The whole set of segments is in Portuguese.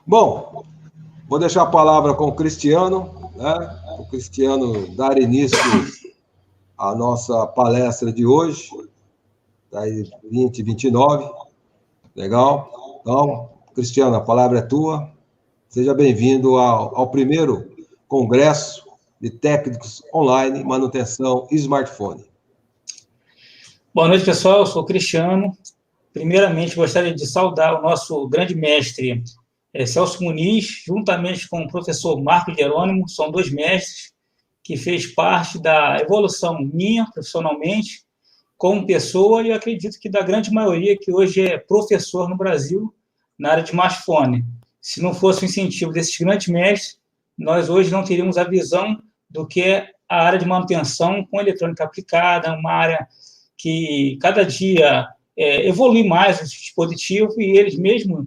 Bom, vou deixar a palavra com o Cristiano, né? O Cristiano dar início à nossa palestra de hoje, daí 2029. Legal? Então, Cristiano, a palavra é tua. Seja bem-vindo ao primeiro Congresso de Técnicos Online Manutenção Smartphone. Boa noite, pessoal. Eu sou o Cristiano. Primeiramente, gostaria de saudar o nosso grande mestre, Celso Muniz, juntamente com o professor Marco Jerônimo. São dois mestres que fez parte da evolução minha, profissionalmente, como pessoa, e eu acredito que da grande maioria que hoje é professor no Brasil, na área de smartphone. Se não fosse o incentivo desses grandes mestres, nós hoje não teríamos a visão do que é a área de manutenção com eletrônica aplicada, uma área que cada dia evolui mais esse dispositivo, e eles mesmo,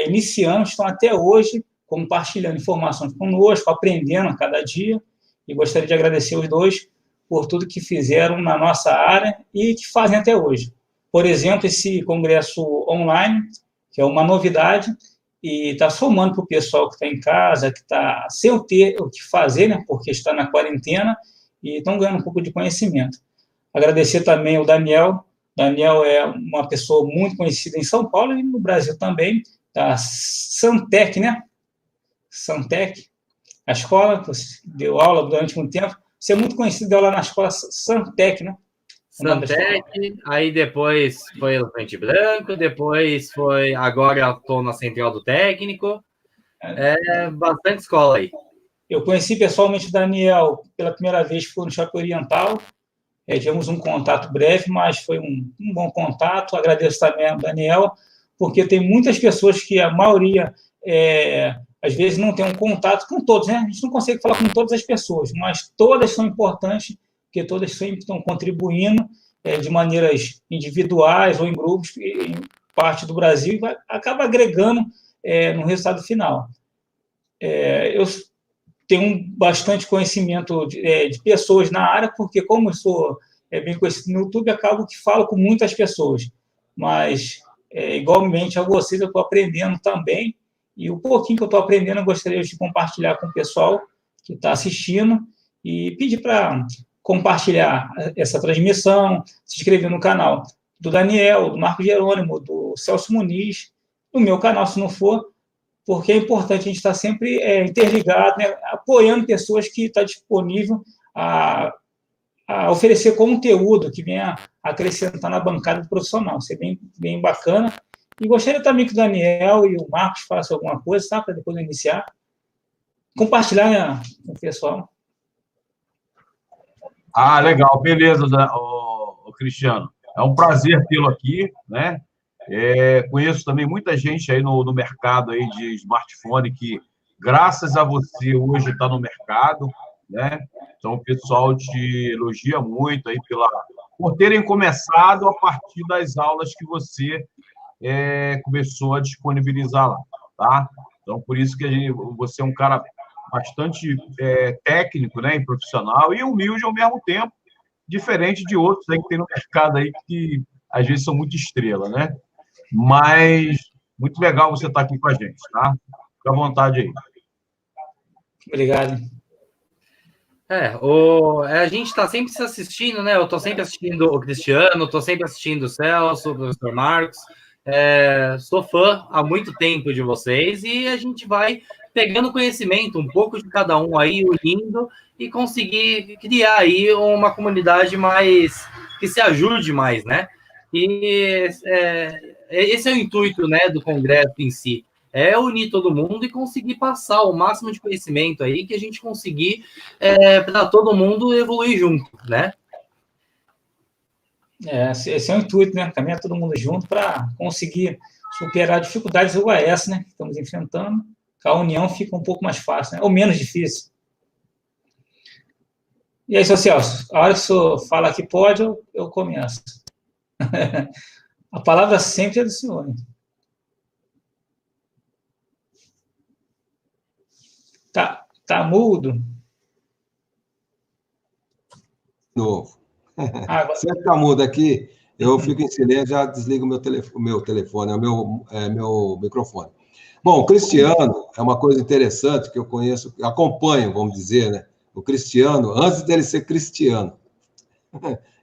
iniciando, estão até hoje compartilhando informações conosco, aprendendo a cada dia, e gostaria de agradecer os dois por tudo que fizeram na nossa área e que fazem até hoje. Por exemplo, esse congresso online, que é uma novidade, e está somando para o pessoal que está em casa, que está sem ter o que fazer, né, porque está na quarentena, e estão ganhando um pouco de conhecimento. Agradecer também ao Daniel. Daniel é uma pessoa muito conhecida em São Paulo e no Brasil também, da Santec, né? Santec, a escola, você deu aula durante muito tempo. Você é muito conhecido, deu aula na escola Santec, né? Santec, aí depois foi Elefante Branco, depois foi... Agora estou na Central do Técnico. Bastante escola aí. Eu conheci pessoalmente o Daniel pela primeira vez, foi no Shopping Oriental. Tivemos um contato breve, mas foi um bom contato. Agradeço também ao Daniel, porque tem muitas pessoas que a maioria, às vezes, não tem um contato com todos, né? A gente não consegue falar com todas as pessoas, mas todas são importantes, porque todas sempre estão contribuindo de maneiras individuais ou em grupos, em parte do Brasil, e acaba agregando no resultado final. Eu tenho bastante conhecimento de pessoas na área, porque como eu sou bem conhecido no YouTube, acabo que falo com muitas pessoas, mas igualmente a vocês eu estou aprendendo também, e o pouquinho que eu estou aprendendo eu gostaria de compartilhar com o pessoal que está assistindo, e pedir para compartilhar essa transmissão, se inscrever no canal do Daniel, do Marco Jerônimo, do Celso Muniz, no meu canal, se não for, porque é importante a gente estar sempre interligado, né, apoiando pessoas que estão disponíveis a oferecer conteúdo que venha acrescentar na bancada do profissional. Isso é bem, bem bacana. E gostaria também que o Daniel e o Marcos façam alguma coisa, tá? Para depois eu iniciar. Compartilhar, né, com o pessoal. Legal. Beleza, Cristiano. É um prazer tê-lo aqui, né? Conheço também muita gente aí no mercado aí de smartphone que, graças a você, hoje está no mercado, né? Então, o pessoal te elogia muito aí por terem começado a partir das aulas que você começou a disponibilizar lá, tá? Então, por isso que você é um cara bastante técnico, né, e profissional, e humilde ao mesmo tempo, diferente de outros aí que tem no mercado aí que, às vezes, são muito estrela, né? Mas muito legal você estar aqui com a gente, tá? Fica à vontade aí. Obrigado. A gente está sempre se assistindo, né? Eu estou sempre assistindo o Cristiano, estou sempre assistindo o Celso, o professor Marcos. Sou fã há muito tempo de vocês e a gente vai pegando conhecimento, um pouco de cada um aí, unindo e conseguir criar aí uma comunidade mais que se ajude mais, né? E esse é o intuito, né, do congresso em si, unir todo mundo e conseguir passar o máximo de conhecimento aí que a gente conseguir para todo mundo evoluir junto, né? Esse é o intuito, né? Caminhar todo mundo junto para conseguir superar dificuldades UAS, né? Que estamos enfrentando. Com a união fica um pouco mais fácil, né? Ou menos difícil. E aí, seu Celso, a hora que o senhor fala que pode, eu começo. A palavra sempre é do senhor. Né? Tá mudo? Novo. Sempre está mudo aqui, eu fico em silêncio, já desligo o meu telefone, meu microfone. Bom, o Cristiano é uma coisa interessante que eu conheço, acompanho, vamos dizer, né? O Cristiano, antes dele ser cristiano.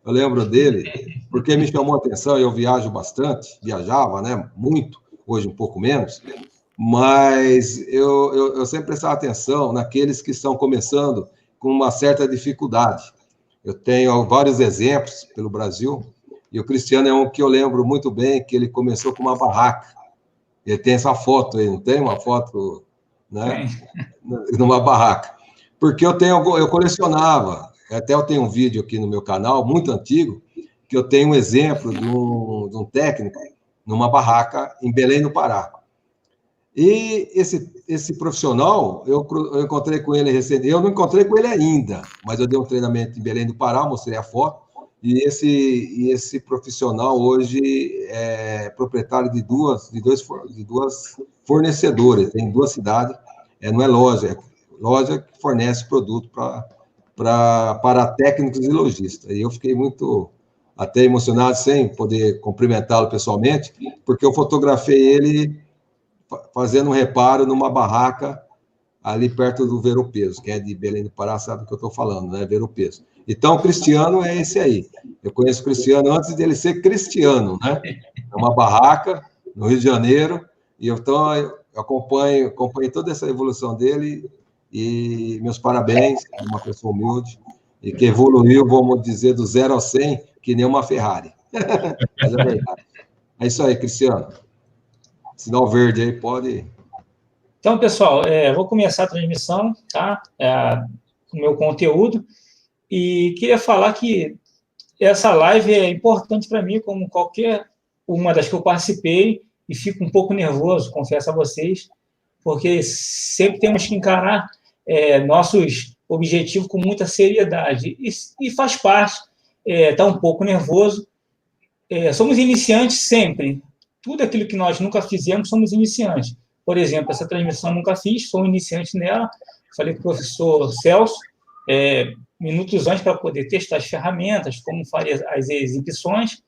Eu lembro dele, porque me chamou a atenção, eu viajo bastante, viajava, né? Muito, hoje um pouco menos, mas eu sempre prestava atenção naqueles que estão começando com uma certa dificuldade. Eu tenho vários exemplos pelo Brasil, e o Cristiano é um que eu lembro muito bem, que ele começou com uma barraca. Ele tem essa foto aí, não tem uma foto, né? Numa barraca. Porque eu colecionava, até eu tenho um vídeo aqui no meu canal, muito antigo, que eu tenho um exemplo de um técnico numa barraca em Belém do Pará. E esse profissional, eu encontrei com ele recente, eu não encontrei com ele ainda, mas eu dei um treinamento em Belém do Pará, mostrei a foto, e esse profissional hoje é proprietário de duas fornecedoras, tem duas cidades, não é loja que fornece produto para técnicos e lojistas. E eu fiquei muito até emocionado, sem poder cumprimentá-lo pessoalmente, porque eu fotografei ele fazendo um reparo numa barraca ali perto do Ver o Peso. Quem é de Belém do Pará sabe o que eu estou falando, né? Ver o Peso. Então, o Cristiano é esse aí. Eu conheço o Cristiano antes dele ser cristiano, né? É uma barraca no Rio de Janeiro, e então eu acompanho toda essa evolução dele, e meus parabéns, é uma pessoa humilde, e que evoluiu, vamos dizer, do 0 ao 100, que nem uma Ferrari. Mas é verdade. É isso aí, Cristiano. Sinal verde aí, pode. Então, pessoal, vou começar a transmissão, tá? Com o meu conteúdo. E queria falar que essa live é importante para mim, como qualquer uma das que eu participei, e fico um pouco nervoso, confesso a vocês, porque sempre temos que encarar nossos objetivos com muita seriedade. E faz parte, estar um pouco nervoso. Somos iniciantes sempre. Tudo aquilo que nós nunca fizemos, somos iniciantes. Por exemplo, essa transmissão eu nunca fiz, sou iniciante nela. Falei com o professor Celso, minutos antes, para poder testar as ferramentas, como faria as exibições,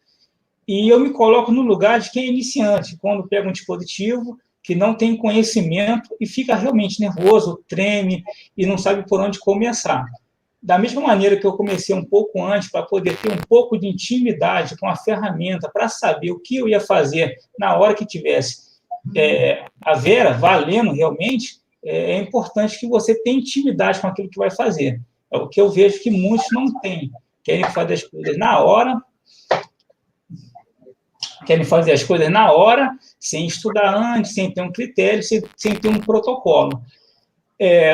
e eu me coloco no lugar de quem é iniciante, quando pega um dispositivo que não tem conhecimento e fica realmente nervoso, treme e não sabe por onde começar. Da mesma maneira que eu comecei um pouco antes, para poder ter um pouco de intimidade com a ferramenta, para saber o que eu ia fazer na hora que tivesse a Vera valendo realmente, é importante que você tenha intimidade com aquilo que vai fazer. É o que eu vejo que muitos não têm. Querem fazer as coisas na hora, sem estudar antes, sem ter um critério, sem ter um protocolo.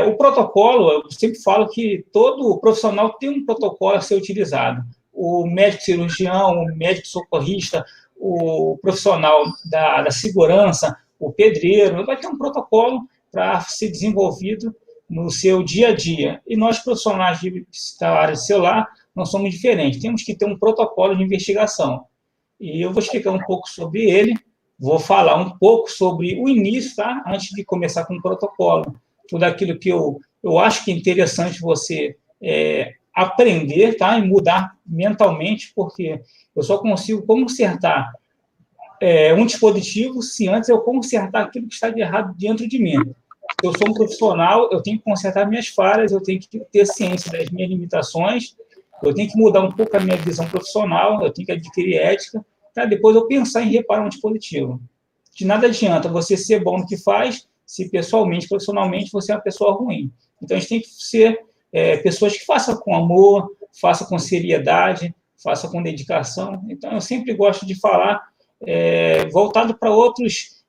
O protocolo, eu sempre falo que todo profissional tem um protocolo a ser utilizado. O médico cirurgião, o médico socorrista, o profissional da segurança, o pedreiro, vai ter um protocolo para ser desenvolvido no seu dia a dia. E nós, profissionais da área de celular, não somos diferentes. Temos que ter um protocolo de investigação. E eu vou explicar um pouco sobre ele, vou falar um pouco sobre o início, tá? Antes de começar com o protocolo. Tudo aquilo que eu acho que é interessante você aprender, tá? E mudar mentalmente, porque eu só consigo consertar um dispositivo se antes eu consertar aquilo que está de errado dentro de mim. Eu sou um profissional, eu tenho que consertar minhas falhas, eu tenho que ter ciência das minhas limitações, eu tenho que mudar um pouco a minha visão profissional, eu tenho que adquirir ética, para depois eu pensar em reparar um dispositivo. De nada adianta você ser bom no que faz, se pessoalmente, profissionalmente, você é uma pessoa ruim. Então, a gente tem que ser pessoas que façam com amor, façam com seriedade, façam com dedicação. Então, eu sempre gosto de falar voltado para outros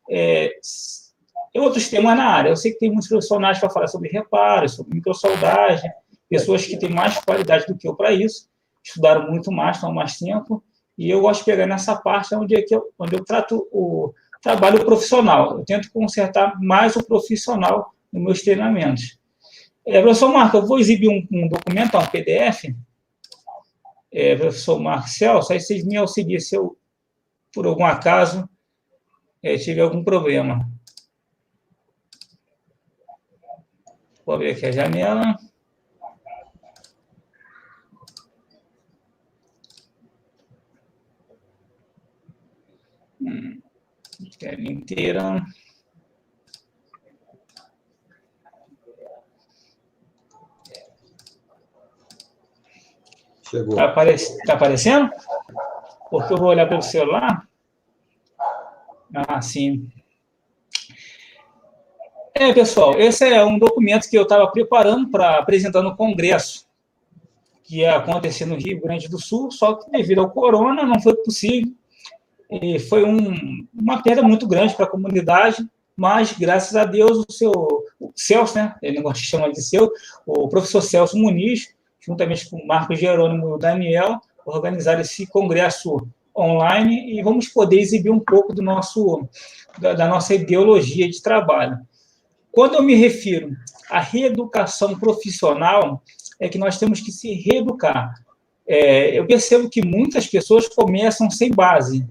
temas na área. Eu sei que tem muitos profissionais para falar sobre reparo, sobre microsoldagem, pessoas que têm mais qualidade do que eu para isso, estudaram muito mais, estão mais tempo, e eu gosto de pegar nessa parte onde eu trato o trabalho profissional. Eu tento consertar mais o profissional nos meus treinamentos. Professor Marco, eu vou exibir um documento, um PDF, professor Marco Celso, aí vocês me auxiliam se eu, por algum acaso, tiver algum problema. Vou abrir aqui a janela. Tela inteira. Chegou. Tá aparecendo? Porque eu vou olhar pelo celular. Ah, sim. Pessoal, esse é um documento que eu estava preparando para apresentar no Congresso, que ia acontecer no Rio Grande do Sul, só que devido ao corona não foi possível. E foi uma perda muito grande para a comunidade, mas, graças a Deus, o Celso, né, ele não chama de seu, o professor Celso Muniz, juntamente com o Marcos Jerônimo e o Daniel, organizaram esse congresso online e vamos poder exibir um pouco da nossa ideologia de trabalho. Quando eu me refiro à reeducação profissional, é que nós temos que se reeducar. Eu percebo que muitas pessoas começam sem base.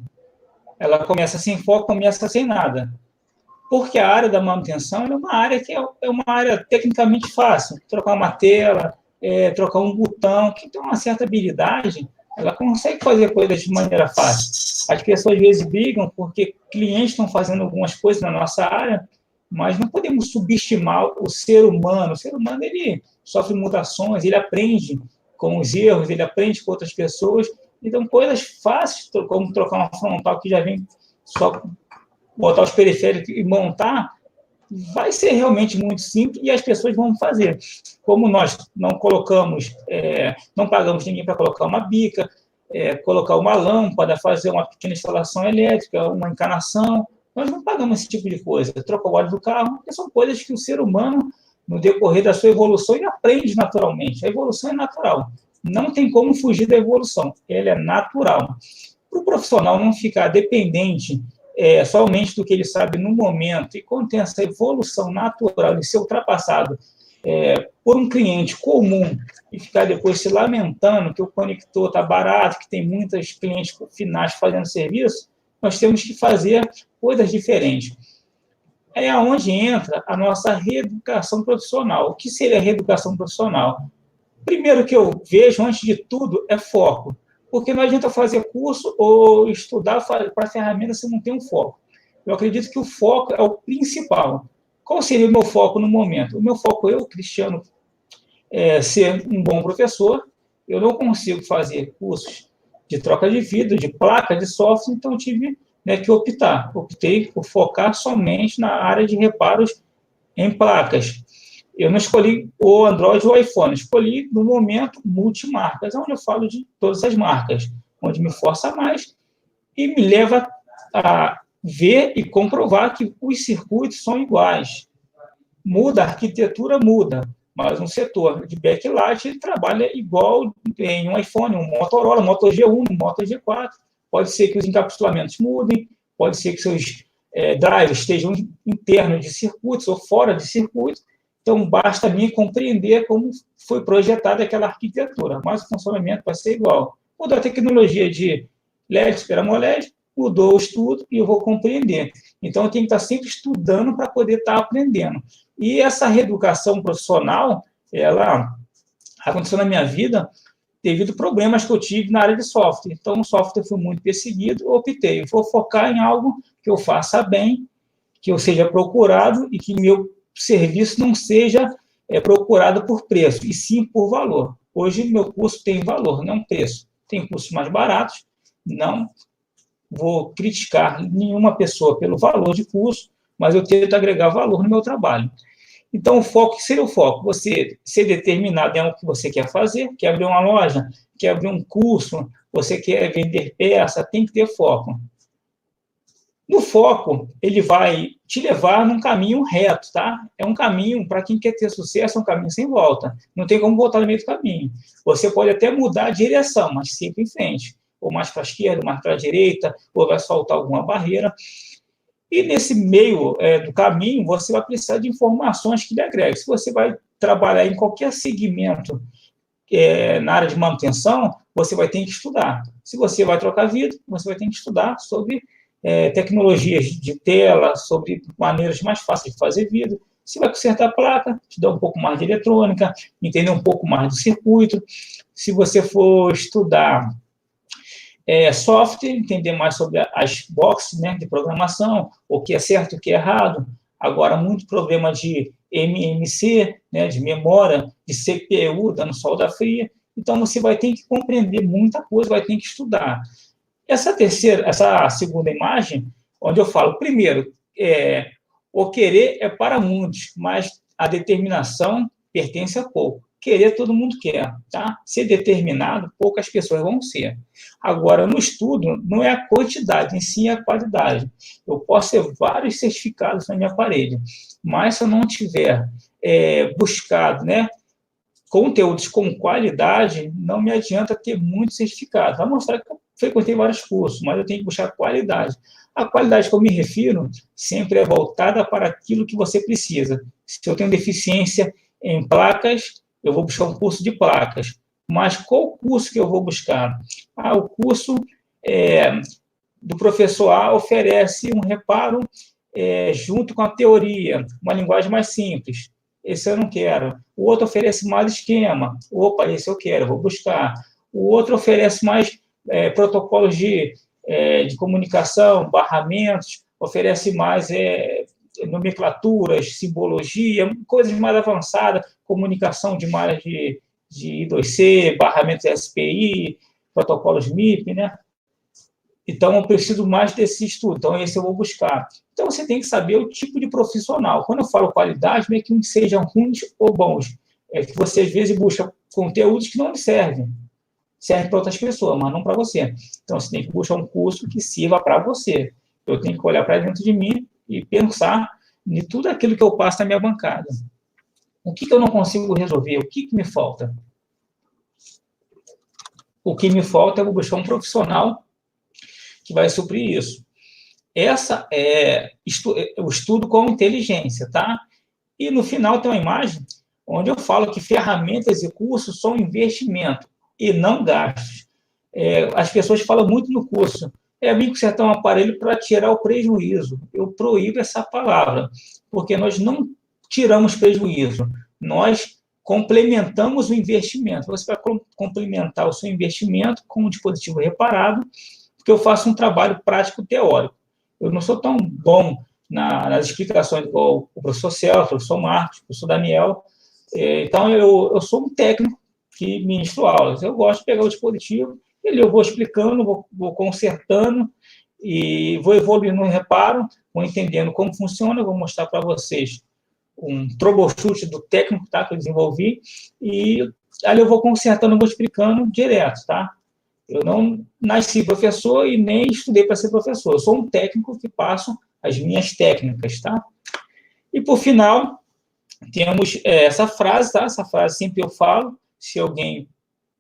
Ela começa sem foco, começa sem nada. Porque a área da manutenção é uma área que é uma área tecnicamente fácil. Trocar uma tela, trocar um botão, que tem uma certa habilidade, ela consegue fazer coisas de maneira fácil. As pessoas, às vezes, brigam porque clientes estão fazendo algumas coisas na nossa área, mas não podemos subestimar o ser humano. O ser humano, ele sofre mutações, ele aprende com os erros, ele aprende com outras pessoas. Então, coisas fáceis, como trocar uma frontal que já vem só botar os periféricos e montar, vai ser realmente muito simples e as pessoas vão fazer. Como nós não colocamos, não pagamos ninguém para colocar uma bica, colocar uma lâmpada, fazer uma pequena instalação elétrica, uma encanação, nós não pagamos esse tipo de coisa. Trocar o óleo do carro, porque são coisas que o ser humano, no decorrer da sua evolução, ele aprende naturalmente. A evolução é natural. Não tem como fugir da evolução. Ela é natural. Para o profissional não ficar dependente somente do que ele sabe no momento e quando tem essa evolução natural de ser ultrapassado por um cliente comum e ficar depois se lamentando que o conector está barato, que tem muitos clientes finais fazendo serviço, nós temos que fazer coisas diferentes. É onde entra a nossa reeducação profissional. O que seria a reeducação profissional? Primeiro que eu vejo, antes de tudo, é foco. Porque não adianta fazer curso ou estudar para ferramenta se não tem um foco. Eu acredito que o foco é o principal. Qual seria o meu foco no momento? O meu foco, eu, Cristiano, ser um bom professor. Eu não consigo fazer cursos de troca de vidro, de placa, de software, então tive que optar. Optei por focar somente na área de reparos em placas. Eu não escolhi o Android ou o iPhone, escolhi, no momento, multimarcas, onde eu falo de todas as marcas, onde me força mais e me leva a ver e comprovar que os circuitos são iguais. Muda, a arquitetura muda, mas um setor de backlight ele trabalha igual em um iPhone, um Motorola, um Moto G1, um Moto G4. Pode ser que os encapsulamentos mudem, pode ser que seus drivers estejam internos de circuitos ou fora de circuito. Então, basta a mim compreender como foi projetada aquela arquitetura, mas o funcionamento vai ser igual. Mudou a tecnologia de LED para AMOLED, mudou o estudo e eu vou compreender. Então, eu tenho que estar sempre estudando para poder estar aprendendo. E essa reeducação profissional, ela aconteceu na minha vida devido a problemas que eu tive na área de software. Então, o software foi muito perseguido, eu optei. Eu vou focar em algo que eu faça bem, que eu seja procurado e que meu serviço não seja procurado por preço, e sim por valor. Hoje, meu curso tem valor, não preço. Tem cursos mais baratos, não vou criticar nenhuma pessoa pelo valor de curso, mas eu tento agregar valor no meu trabalho. Então, o foco, que seria o foco? Você ser determinado em algo que você quer fazer, quer abrir uma loja, quer abrir um curso, você quer vender peça, tem que ter foco. No foco, ele vai te levar num caminho reto, tá? É um caminho, para quem quer ter sucesso, é um caminho sem volta. Não tem como voltar no meio do caminho. Você pode até mudar a direção, mas sempre em frente. Ou mais para a esquerda, mais para a direita, ou vai soltar alguma barreira. E nesse meio do caminho, você vai precisar de informações que lhe agreguem. Se você vai trabalhar em qualquer segmento na área de manutenção, você vai ter que estudar. Se você vai trocar vidro, você vai ter que estudar sobre tecnologias de tela, sobre maneiras mais fáceis de fazer vidro. Se vai consertar a placa, te dá um pouco mais de eletrônica, entender um pouco mais do circuito. Se você for estudar software, entender mais sobre as boxes de programação, o que é certo e o que é errado. Agora, muito problema de MMC, de memória, de CPU, dando solda fria. Então, você vai ter que compreender muita coisa, vai ter que estudar. Essa segunda imagem, onde eu falo, primeiro, o querer é para muitos, mas a determinação pertence a pouco. Querer todo mundo quer, tá? Ser determinado, poucas pessoas vão ser. Agora, no estudo, não é a quantidade, em si é a qualidade. Eu posso ter vários certificados na minha parede, mas se eu não tiver buscado, né, conteúdos com qualidade, não me adianta ter muitos certificados. Vai mostrar que eu frequentei vários cursos, mas eu tenho que buscar qualidade. A qualidade que eu me refiro sempre é voltada para aquilo que você precisa. Se eu tenho deficiência em placas, eu vou buscar um curso de placas. Mas qual curso que eu vou buscar? O curso do professor A oferece um reparo junto com a teoria, uma linguagem mais simples. Esse eu não quero. O outro oferece mais esquema. Opa, esse eu quero, vou buscar. O outro oferece mais protocolos de comunicação, barramentos, oferece mais nomenclaturas, simbologia, coisas mais avançadas, comunicação de malhas de I2C, barramentos SPI, protocolos MIP, né? Então, eu preciso mais desse estudo. Então, esse eu vou buscar. Então, você tem que saber o tipo de profissional. Quando eu falo qualidade, não é que uns sejam ruins ou bons. É que você, às vezes, busca conteúdos que não lhe servem. Serve para outras pessoas, mas não para você. Então, você tem que buscar um curso que sirva para você. Eu tenho que olhar para dentro de mim e pensar em tudo aquilo que eu passo na minha bancada. O que eu não consigo resolver? O que me falta? O que me falta, eu vou buscar um profissional que vai suprir isso. Essa é o estudo com inteligência, tá? E no final tem uma imagem onde eu falo que ferramentas e cursos são investimento e não gastos. As pessoas falam muito no curso, vim consertar um aparelho para tirar o prejuízo. Eu proíbo essa palavra, porque nós não tiramos prejuízo, nós complementamos o investimento. Você vai complementar o seu investimento com um dispositivo reparado, porque eu faço um trabalho prático teórico. Eu não sou tão bom nas explicações igual o professor Celso, o professor Marcos, o professor Daniel. Então, eu sou um técnico que ministro aulas. Eu gosto de pegar o dispositivo, eu vou explicando, vou consertando e vou evoluindo no reparo, vou entendendo como funciona, eu vou mostrar para vocês um troubleshoot do técnico, tá, que eu desenvolvi, e ali eu vou consertando, vou explicando direto, tá? Eu não nasci professor e nem estudei para ser professor. Eu sou um técnico que passo as minhas técnicas, tá? E, por final, temos essa frase, tá? Essa frase sempre eu falo. Se alguém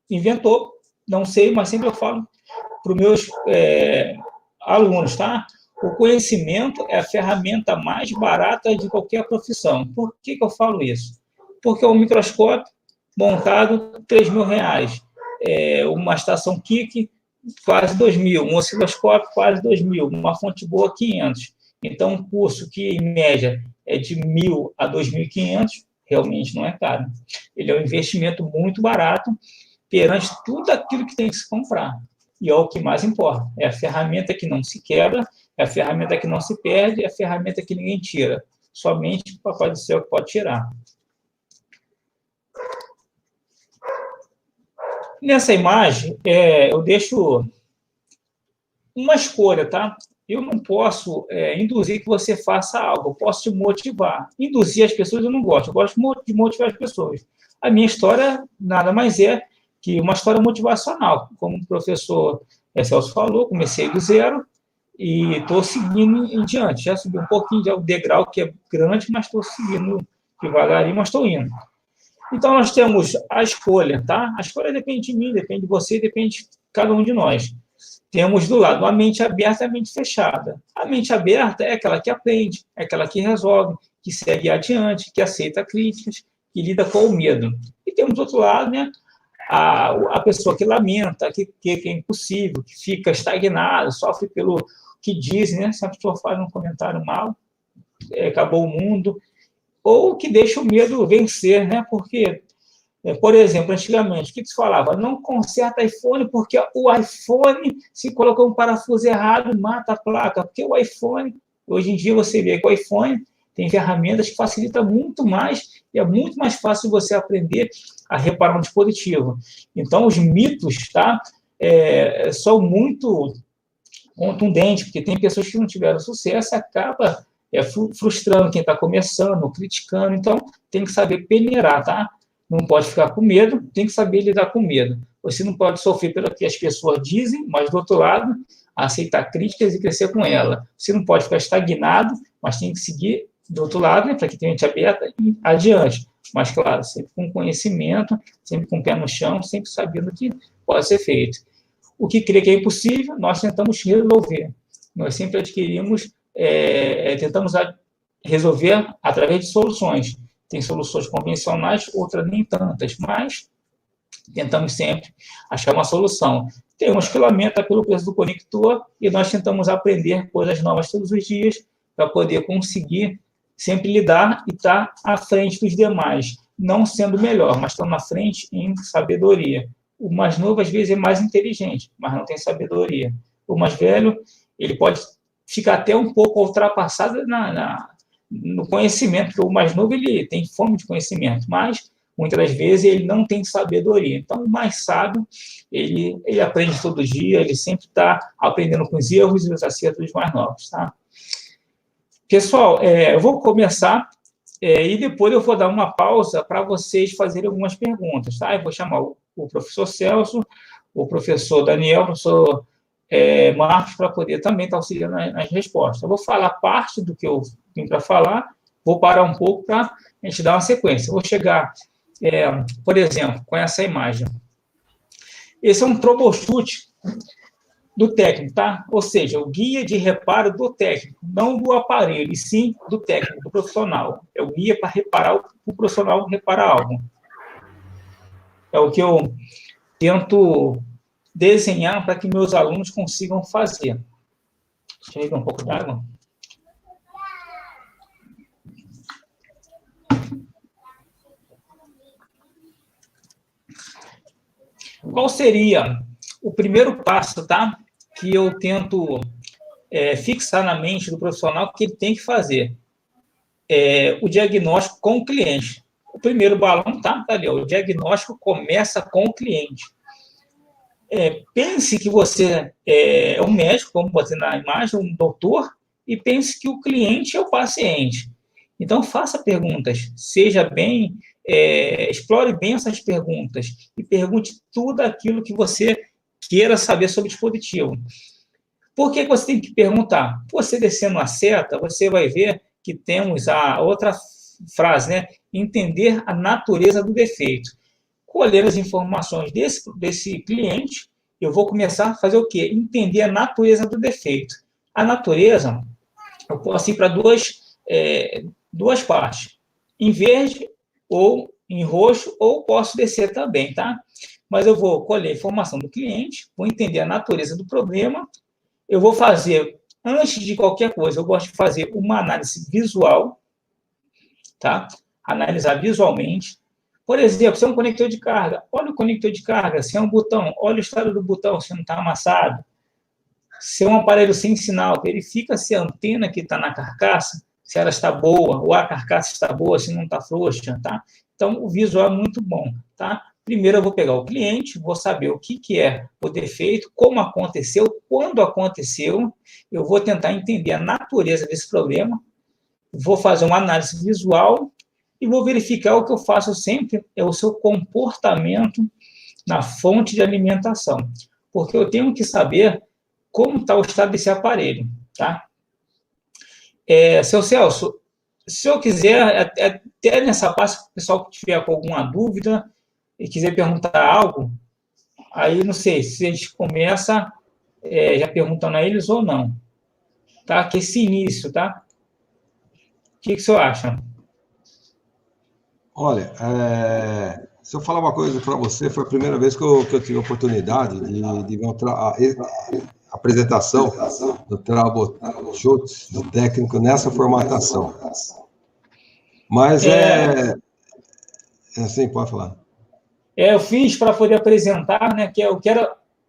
inventou, não sei, mas sempre eu falo para os meus alunos, tá? O conhecimento é a ferramenta mais barata de qualquer profissão. Por que eu falo isso? Porque um microscópio montado, R$3.000. Uma estação Kik, quase 2.000, um osciloscópio, quase 2.000, uma fonte boa, 500. Então, um curso que, em média, é de 1.000 a 2.500, realmente não é caro. Ele é um investimento muito barato perante tudo aquilo que tem que se comprar. E é o que mais importa. É a ferramenta que não se quebra, é a ferramenta que não se perde, é a ferramenta que ninguém tira. Somente o Papai do Céu pode tirar. Nessa imagem, eu deixo uma escolha, tá? Eu não posso induzir que você faça algo, eu posso te motivar. Induzir as pessoas eu não gosto, eu gosto de motivar as pessoas. A minha história nada mais é que uma história motivacional. Como o professor Celso falou, comecei do zero e estou seguindo em diante. Já subi um pouquinho, já o degrau que é grande, mas estou seguindo devagarinho, mas estou indo. Então, nós temos a escolha, tá? A escolha depende de mim, depende de você, depende de cada um de nós. Temos do lado a mente aberta e a mente fechada. A mente aberta é aquela que aprende, é aquela que resolve, que segue adiante, que aceita críticas, que lida com o medo. E temos do outro lado, né, a pessoa que lamenta, que é impossível, que fica estagnada, sofre pelo que dizem, né? Se a pessoa faz um comentário mal, acabou o mundo, ou que deixa o medo vencer, né? Porque, por exemplo, antigamente, o que se falava? Não conserta iPhone, porque o iPhone, se colocar um parafuso errado, mata a placa. Porque o iPhone, hoje em dia, você vê que o iPhone tem ferramentas que facilitam muito mais, e é muito mais fácil você aprender a reparar um dispositivo. Então, os mitos, tá, são muito contundentes, porque tem pessoas que não tiveram sucesso e acaba frustrando quem está começando, criticando. Então, tem que saber peneirar, tá? Não pode ficar com medo, tem que saber lidar com medo. Você não pode sofrer pelo que as pessoas dizem, mas, do outro lado, aceitar críticas e crescer com ela. Você não pode ficar estagnado, mas tem que seguir do outro lado, né, para que tenha mente aberta e adiante. Mas, claro, sempre com conhecimento, sempre com o pé no chão, sempre sabendo o que pode ser feito. O que crê que é impossível, nós tentamos resolver. Nós sempre tentamos resolver através de soluções. Tem soluções convencionais, outras nem tantas, mas tentamos sempre achar uma solução. Tem uma escalamento pelo preço do conector e nós tentamos aprender coisas novas todos os dias para poder conseguir sempre lidar e estar à frente dos demais, não sendo melhor, mas estando à frente em sabedoria. O mais novo, às vezes, é mais inteligente, mas não tem sabedoria. O mais velho, ele pode ficar até um pouco ultrapassado no conhecimento, porque o mais novo ele tem fome de conhecimento, mas muitas das vezes ele não tem sabedoria. Então, o mais sábio, ele aprende todo dia, ele sempre está aprendendo com os erros e os acertos dos mais novos, tá? Pessoal, eu vou começar e depois eu vou dar uma pausa para vocês fazerem algumas perguntas, tá? Eu vou chamar o professor Celso, o professor Daniel, o professor Marcos, para poder também estar auxiliando nas respostas. Eu vou falar parte do que eu vim para falar, vou parar um pouco para a gente dar uma sequência. Eu vou chegar, por exemplo, com essa imagem. Esse é um troubleshoot do técnico, tá? Ou seja, o guia de reparo do técnico, não do aparelho, e sim do técnico, do profissional. É o guia para reparar, o profissional reparar algo. É o que eu tento desenhar para que meus alunos consigam fazer. Deixa eu beber um pouco d'água. Qual seria o primeiro passo, tá? Que eu tento fixar na mente do profissional que ele tem que fazer? O diagnóstico com o cliente. O primeiro balão, tá ali, ó, o diagnóstico começa com o cliente. Pense que você é um médico, como botei na imagem, um doutor, e pense que o cliente é o paciente. Então, faça perguntas, explore bem essas perguntas e pergunte tudo aquilo que você queira saber sobre o dispositivo. Por que você tem que perguntar? Você descendo a seta, você vai ver que temos a outra frase, né? Entender a natureza do defeito. Colher as informações desse cliente, eu vou começar a fazer o quê? Entender a natureza do defeito. A natureza, eu posso ir para duas partes. Em verde ou em roxo, ou posso descer também, tá? Mas eu vou colher a informação do cliente, vou entender a natureza do problema, eu vou fazer, antes de qualquer coisa, eu gosto de fazer uma análise visual, tá? Analisar visualmente. Por exemplo, se é um conector de carga, olha o conector de carga. Se é um botão, olha o estado do botão, se não está amassado. Se é um aparelho sem sinal, verifica se a antena que está na carcaça, se ela está boa, ou a carcaça está boa, se não está frouxa, tá? Então, o visual é muito bom, tá? Primeiro, eu vou pegar o cliente, vou saber o que é o defeito, como aconteceu, quando aconteceu. Eu vou tentar entender a natureza desse problema. Vou fazer uma análise visual e vou verificar o que eu faço sempre, é o seu comportamento na fonte de alimentação. Porque eu tenho que saber como está o estado desse aparelho, tá? Seu Celso, se eu quiser, até nessa parte, se o pessoal que tiver com alguma dúvida e quiser perguntar algo, aí não sei se a gente começa já perguntando a eles ou não, tá? Que esse início, tá? O que o senhor acha? Olha, se eu falar uma coisa para você, foi a primeira vez que eu tive a oportunidade de ver a apresentação do troubleshoot do técnico nessa formatação. Mas assim, pode falar. Eu fiz para poder apresentar, né, que eu quero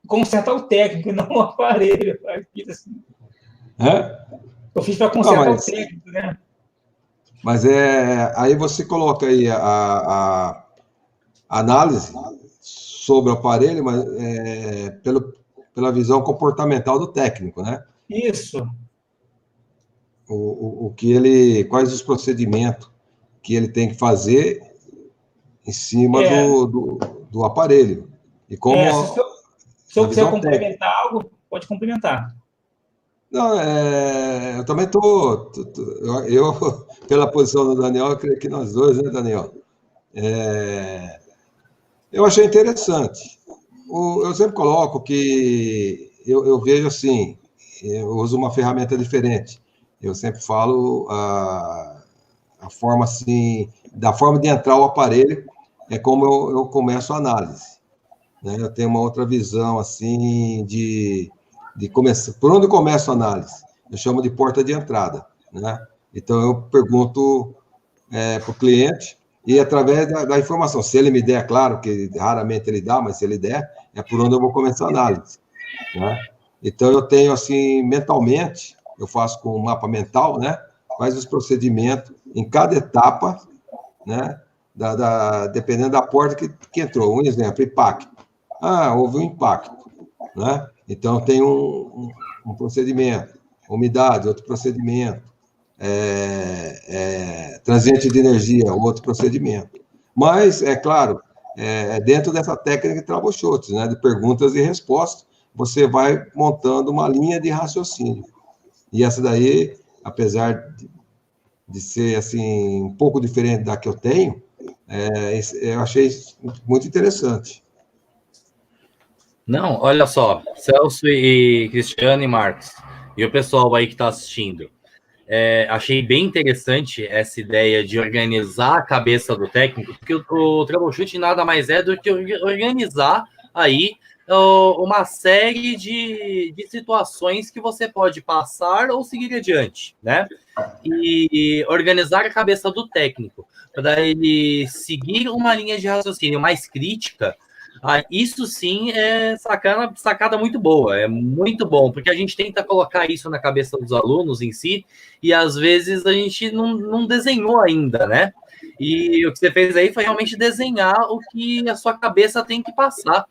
consertar o técnico, não o aparelho. Assim. Eu fiz para consertar o técnico, né? Mas aí você coloca aí a análise sobre o aparelho, mas pela visão comportamental do técnico, né? Isso. Quais os procedimentos que ele tem que fazer em cima do aparelho. E como se eu quiser complementar algo, pode complementar. Não, eu também estou. Eu, pela posição do Daniel, eu creio que nós dois, né, Daniel? Eu achei interessante. Eu sempre coloco que eu vejo assim, eu uso uma ferramenta diferente. Eu sempre falo a forma assim, da forma de entrar o aparelho, é como eu começo a análise. Né? Eu tenho uma outra visão assim de começar. Por onde eu começo a análise? Eu chamo de porta de entrada. Né? Então, eu pergunto para o cliente, e através da informação, se ele me der, claro que raramente ele dá, mas se ele der, é por onde eu vou começar a análise. Né? Então, eu tenho, assim, mentalmente, eu faço com um mapa mental, né? Quais os procedimentos em cada etapa, né? Dependendo da porta que entrou. Um exemplo, impacto. Houve um impacto, né? Então, tem um procedimento. Umidade, outro procedimento. Transiente de energia, outro procedimento. Mas, é claro, dentro dessa técnica de troubleshooting, né? De perguntas e respostas, você vai montando uma linha de raciocínio. E essa daí, apesar de ser, assim, um pouco diferente da que eu tenho, eu achei muito interessante. Não, olha só, Celso e Cristiano e Marcos, e o pessoal aí que está assistindo, achei bem interessante essa ideia de organizar a cabeça do técnico, porque o troubleshoot nada mais é do que organizar aí uma série de situações que você pode passar ou seguir adiante, né? E organizar a cabeça do técnico, para ele seguir uma linha de raciocínio mais crítica. Isso sim é sacada muito boa, é muito bom, porque a gente tenta colocar isso na cabeça dos alunos em si, e às vezes a gente não desenhou ainda, né? E o que você fez aí foi realmente desenhar o que a sua cabeça tem que passar.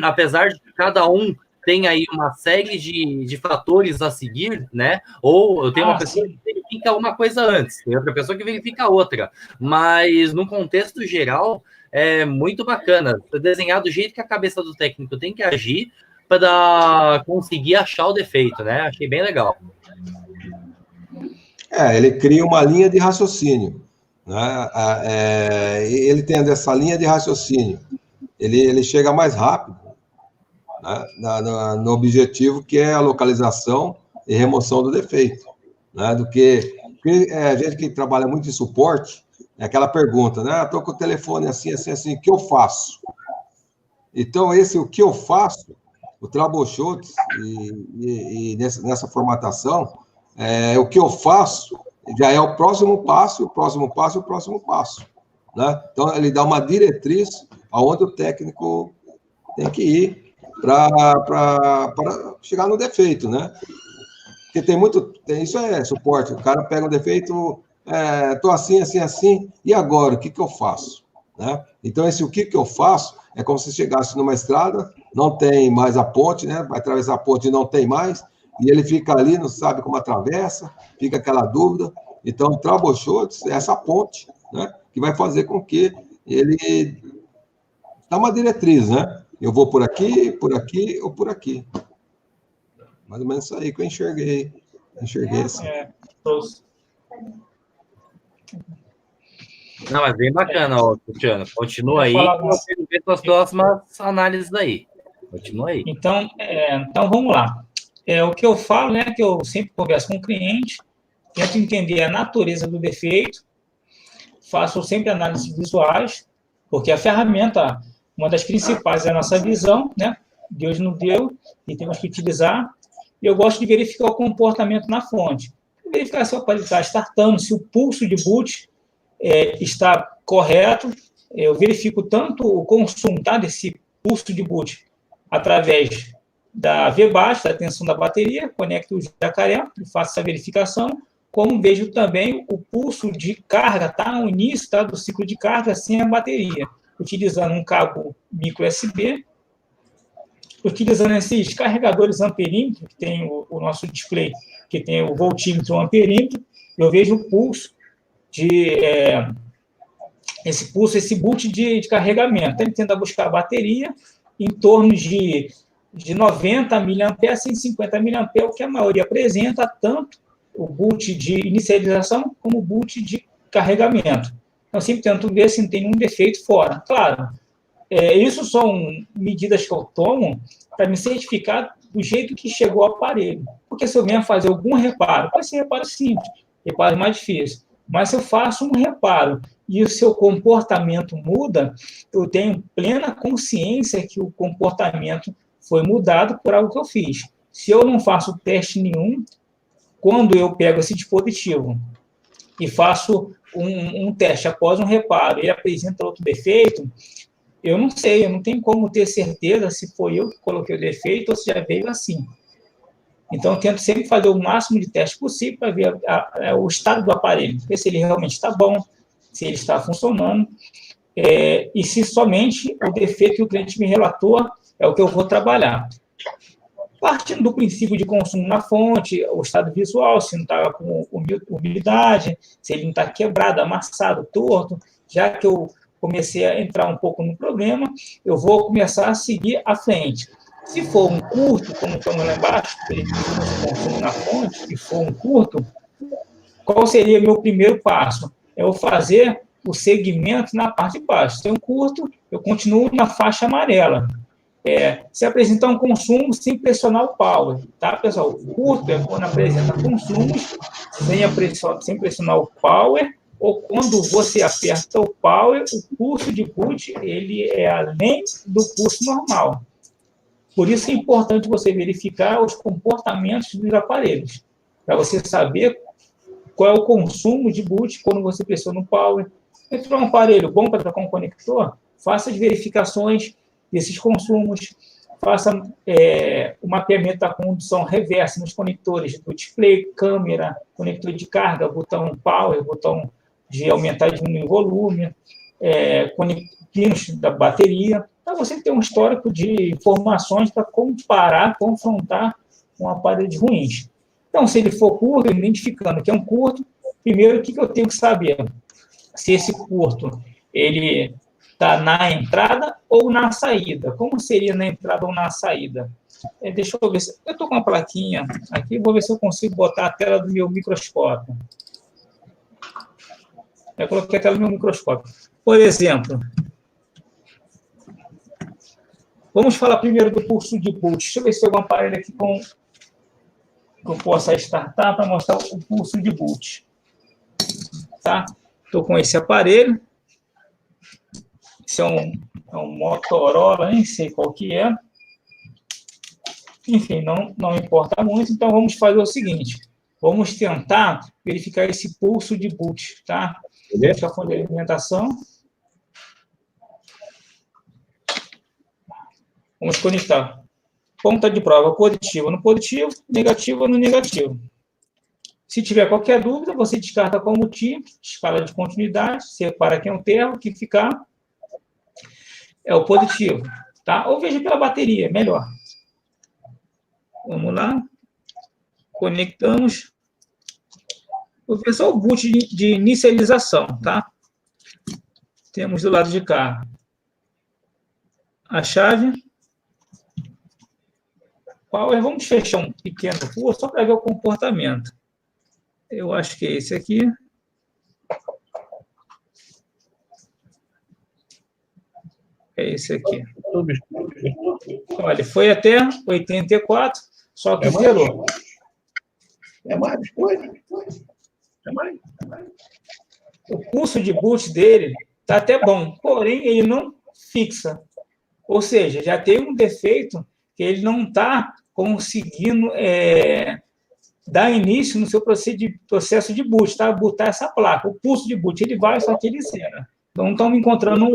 Apesar de que cada um tem aí uma série de fatores a seguir, né? Ou eu tenho uma pessoa que verifica uma coisa antes, tem outra pessoa que verifica outra, mas no contexto geral é muito bacana desenhar do jeito que a cabeça do técnico tem que agir para conseguir achar o defeito, né? Achei bem legal. Ele cria uma linha de raciocínio, né? Ele tendo essa linha de raciocínio, ele chega mais rápido, né? No objetivo que é a localização e remoção do defeito, né? Do que a gente que trabalha muito em suporte, é aquela pergunta, né? Estou com o telefone assim, assim, assim, o que eu faço? Então, o que eu faço, o troubleshoot, e nessa formatação, o que eu faço já é o próximo passo, o próximo passo, o próximo passo. Né? Então, ele dá uma diretriz aonde o técnico tem que ir para chegar no defeito, né? Porque isso é suporte, o cara pega um defeito, estou assim, assim, assim, e agora, o que eu faço? Né? Então, o que eu faço é como se chegasse numa estrada, não tem mais a ponte, né? Vai atravessar a ponte e não tem mais, e ele fica ali, não sabe como atravessa, fica aquela dúvida. Então, o troubleshoot é essa ponte, né? Que vai fazer com que ele dá uma diretriz, né? Eu vou por aqui ou por aqui. Mais ou menos isso aí que eu enxerguei. Enxerguei assim. Não, mas bem bacana, Cristiano. Continua aí, eu quero ver suas próximas análises aí. Continua aí. Então vamos lá. O que eu falo, né, que eu sempre converso com o cliente, tento entender a natureza do defeito, faço sempre análises visuais, porque a ferramenta, uma das principais é a nossa visão, né? Deus nos deu e temos que utilizar. E eu gosto de verificar o comportamento na fonte. Verificar se o aparelho está startando, se o pulso de boot está correto. Eu verifico tanto o consumo desse pulso de boot através da VBAS, da tensão da bateria, conecto o jacaré e faço essa verificação, como vejo também o pulso de carga, tá no início do ciclo de carga sem a bateria. utilizando um cabo micro USB, utilizando esses carregadores amperímetro, que tem o nosso display, que tem o voltímetro e o amperímetro, eu vejo o pulso esse boot de carregamento. Então, ele tenta buscar a bateria em torno de 90 mA, 150 mA, o que a maioria apresenta, tanto o boot de inicialização como o boot de carregamento. Então, sempre tento ver se não tem nenhum defeito fora. Claro, isso são medidas que eu tomo para me certificar do jeito que chegou o aparelho. Porque se eu venho fazer algum reparo, pode ser reparo simples, reparo mais difícil, mas se eu faço um reparo e o seu comportamento muda, eu tenho plena consciência que o comportamento foi mudado por algo que eu fiz. Se eu não faço teste nenhum, quando eu pego esse dispositivo e faço um teste após um reparo, ele apresenta outro defeito, eu não sei, eu não tenho como ter certeza se foi eu que coloquei o defeito ou se já veio assim. Então, eu tento sempre fazer o máximo de teste possível para ver o estado do aparelho, ver se ele realmente está bom, se ele está funcionando, e se somente o defeito que o cliente me relatou é o que eu vou trabalhar. Partindo do princípio de consumo na fonte, o estado visual, se não está com umidade, se ele não está quebrado, amassado, torto, já que eu comecei a entrar um pouco no problema, eu vou começar a seguir à frente. Se for um curto, como estamos lá embaixo, consumo na fonte, e for um curto, qual seria o meu primeiro passo? Eu fazer o segmento na parte de baixo. Se é um curto, eu continuo na faixa amarela. Se apresentar um consumo sem pressionar o power, tá, pessoal? O curto é quando apresenta consumos sem pressionar o power, ou quando você aperta o power, o pulso de boot ele é além do pulso normal. Por isso é importante você verificar os comportamentos dos aparelhos, para você saber qual é o consumo de boot quando você pressiona o power. Entrou um aparelho bom para trocar um conector, faça as verificações desses consumos, faça o mapeamento da condução reversa nos conectores do display, câmera, conector de carga, botão power, botão de aumentar e diminuir o volume, pinos da bateria, para você ter um histórico de informações para comparar, confrontar com aparelhos ruins. Então, se ele for curto, identificando que é um curto, primeiro, o que eu tenho que saber? Se esse curto, ele está na entrada ou na saída. Como seria na entrada ou na saída? Deixa eu ver. Eu estou com uma plaquinha aqui, vou ver se eu consigo botar a tela do meu microscópio. Eu coloquei a tela do meu microscópio. Por exemplo, vamos falar primeiro do pulso de boot. Deixa eu ver se tem algum aparelho aqui que eu possa startar para mostrar o pulso de boot. Tá? Estou com esse aparelho. Esse é um Motorola, nem sei qual que é. Enfim, não importa muito. Então, vamos fazer o seguinte. Vamos tentar verificar esse pulso de boot, tá? Deixa a fonte de alimentação. Vamos conectar. Ponta de prova positiva no positivo, negativa no negativo. Se tiver qualquer dúvida, você descarta como tipo, escala de continuidade, separa quem é o termo, que ficar é o positivo, tá? Ou veja pela bateria, melhor. Vamos lá. Conectamos. Vou ver só o boot de inicialização, tá? Temos do lado de cá a chave. Vamos fechar um pequeno curso só para ver o comportamento. Eu acho que é esse aqui. É esse aqui. Olha, foi até 84, só que zerou. É mais coisa. É mais. O pulso de boot dele está até bom, porém ele não fixa. Ou seja, já tem um defeito que ele não está conseguindo dar início no seu processo de boot, tá? Bootar essa placa. O pulso de boot ele vai, só que ele zera. Então, estamos encontrando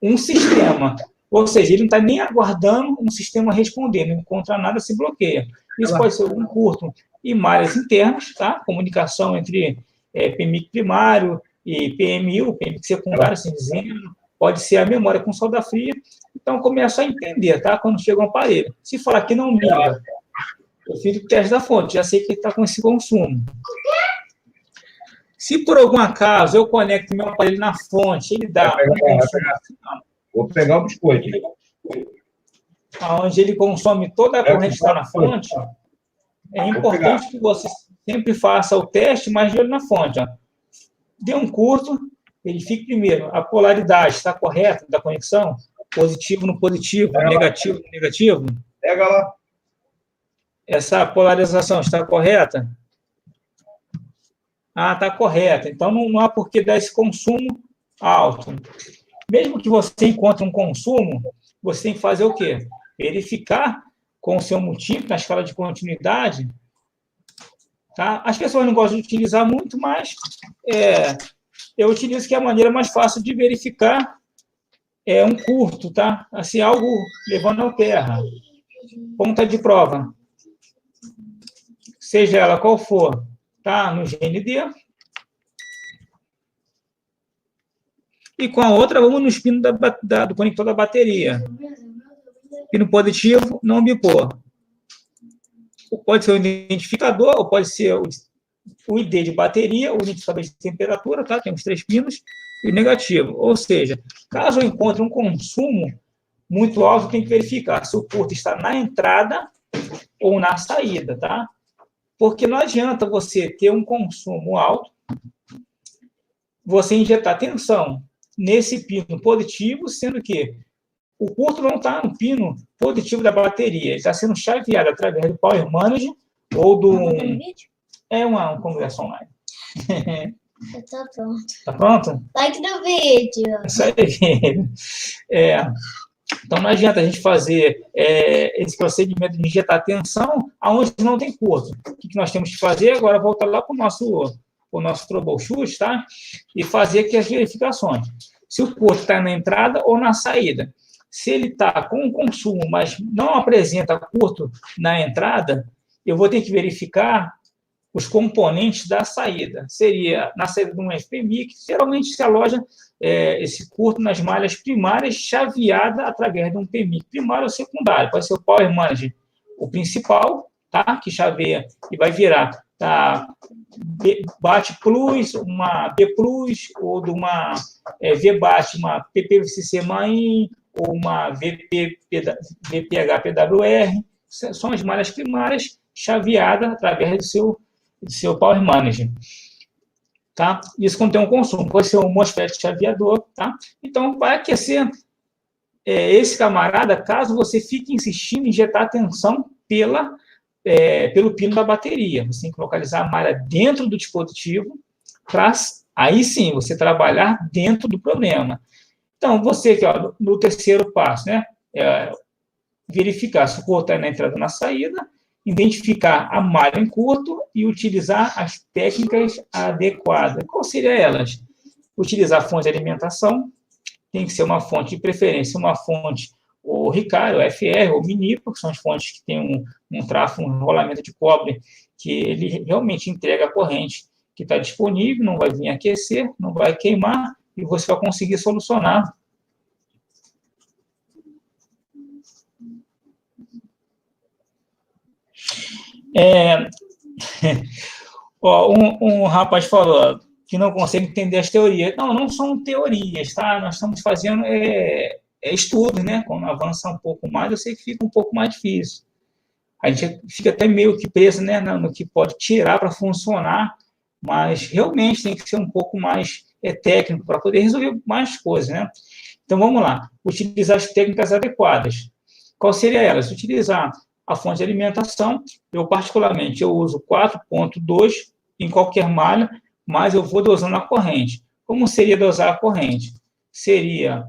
um sistema. Ou seja, ele não está nem aguardando um sistema responder, não encontra nada, se bloqueia. Isso pode ser um curto e malhas internas, tá? Comunicação entre PMIC primário e PMI, o PMIC secundário, assim dizendo, pode ser a memória com solda fria. Então, começo a entender, tá? Quando chega um aparelho. Se falar que não liga, eu fiz o teste da fonte, já sei que está com esse consumo. Se por algum acaso eu conecto meu aparelho na fonte, ele dá um consumo. Vou pegar o biscoito. Onde ele consome toda a corrente que está na fonte, é importante que você sempre faça o teste, mas de olho na fonte. Ó. Dê um curto, verifique primeiro, a polaridade está correta da conexão? Positivo no positivo, negativo no negativo? Pega lá. Essa polarização está correta? Ah, está correta. Então, não há por que dar esse consumo alto. Mesmo que você encontre um consumo, você tem que fazer o quê? Verificar com o seu multímetro, na escala de continuidade. Tá? As pessoas não gostam de utilizar muito, mas eu utilizo que é a maneira mais fácil de verificar um curto, tá? Assim, algo levando ao terra. Ponta de prova. Seja ela qual for, tá? No GND. E com a outra, vamos no pino do conector da bateria. Pino positivo, não bipor. Pode ser o identificador, ou pode ser o ID de bateria, o identificador de temperatura, tá? Temos 3 pinos, e o negativo. Ou seja, caso eu encontre um consumo muito alto, tem que verificar se o curto está na entrada ou na saída, tá? Porque não adianta você ter um consumo alto, você injetar tensão nesse pino positivo, sendo que o curto não está no pino positivo da bateria, ele está sendo chaveado através do Power Manager ou do... um congresso online. Tá pronto. Tá pronto? Like no vídeo. Isso aí, filho. Então, não adianta a gente fazer esse procedimento de injetar tensão aonde não tem curto. O que nós temos que fazer? Agora, voltar lá para o nosso troubleshoot, tá? E fazer aqui as verificações. Se o curto está na entrada ou na saída. Se ele está com um consumo, mas não apresenta curto na entrada, eu vou ter que verificar os componentes da saída. Seria na saída de um FPMI, que geralmente se aloja esse curto nas malhas primárias, chaveada através de um PMI primário ou secundário. Pode ser o Power Manager, o principal, tá? Que chaveia e vai virar BAT Plus, uma B Plus, ou de uma VBAT, uma PPVCC Main, ou uma VPH-PWR. São as malhas primárias chaveadas através do seu Power Manager. Tá? Isso contém um consumo, pode ser um MOSFET chaveador. Tá? Então, vai aquecer esse camarada, caso você fique insistindo em injetar tensão pelo pino da bateria. Você tem que localizar a malha dentro do dispositivo, para aí sim você trabalhar dentro do problema. Então, você aqui, ó, no terceiro passo, né, verificar se o curto está na entrada ou na saída, identificar a malha em curto e utilizar as técnicas adequadas. Quais seriam elas? Utilizar a fonte de alimentação, tem que ser uma fonte de preferência, uma fonte ou Ricardo, ou FR, ou Minipo, que são as fontes que têm um tráfego, um rolamento de cobre, que ele realmente entrega a corrente que está disponível, não vai vir aquecer, não vai queimar, e você vai conseguir solucionar. Um rapaz falou que não consegue entender as teorias. Não são teorias, tá? Nós estamos fazendo estudos, né? Quando avança um pouco mais, eu sei que fica um pouco mais difícil. A gente fica até meio que preso, né, no que pode tirar para funcionar, mas realmente tem que ser um pouco mais técnico para poder resolver mais coisas, né? Então, vamos lá. Utilizar as técnicas adequadas. Qual seria elas? Utilizar a fonte de alimentação. Eu, particularmente, uso 4.2 em qualquer malha, mas eu vou dosando a corrente. Como seria dosar a corrente? Seria...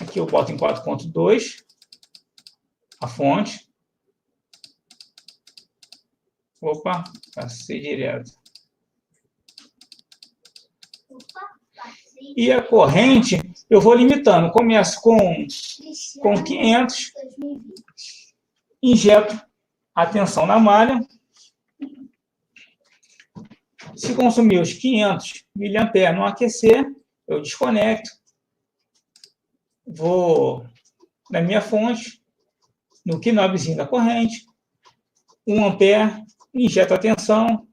aqui eu boto em 4.2 a fonte. Opa, passei direto. E a corrente, eu vou limitando. Começo com 500, injeto a tensão na malha. Se consumir os 500 mA não aquecer, eu desconecto, vou na minha fonte, no knobzinho da corrente, 1 ampere, injeto a tensão,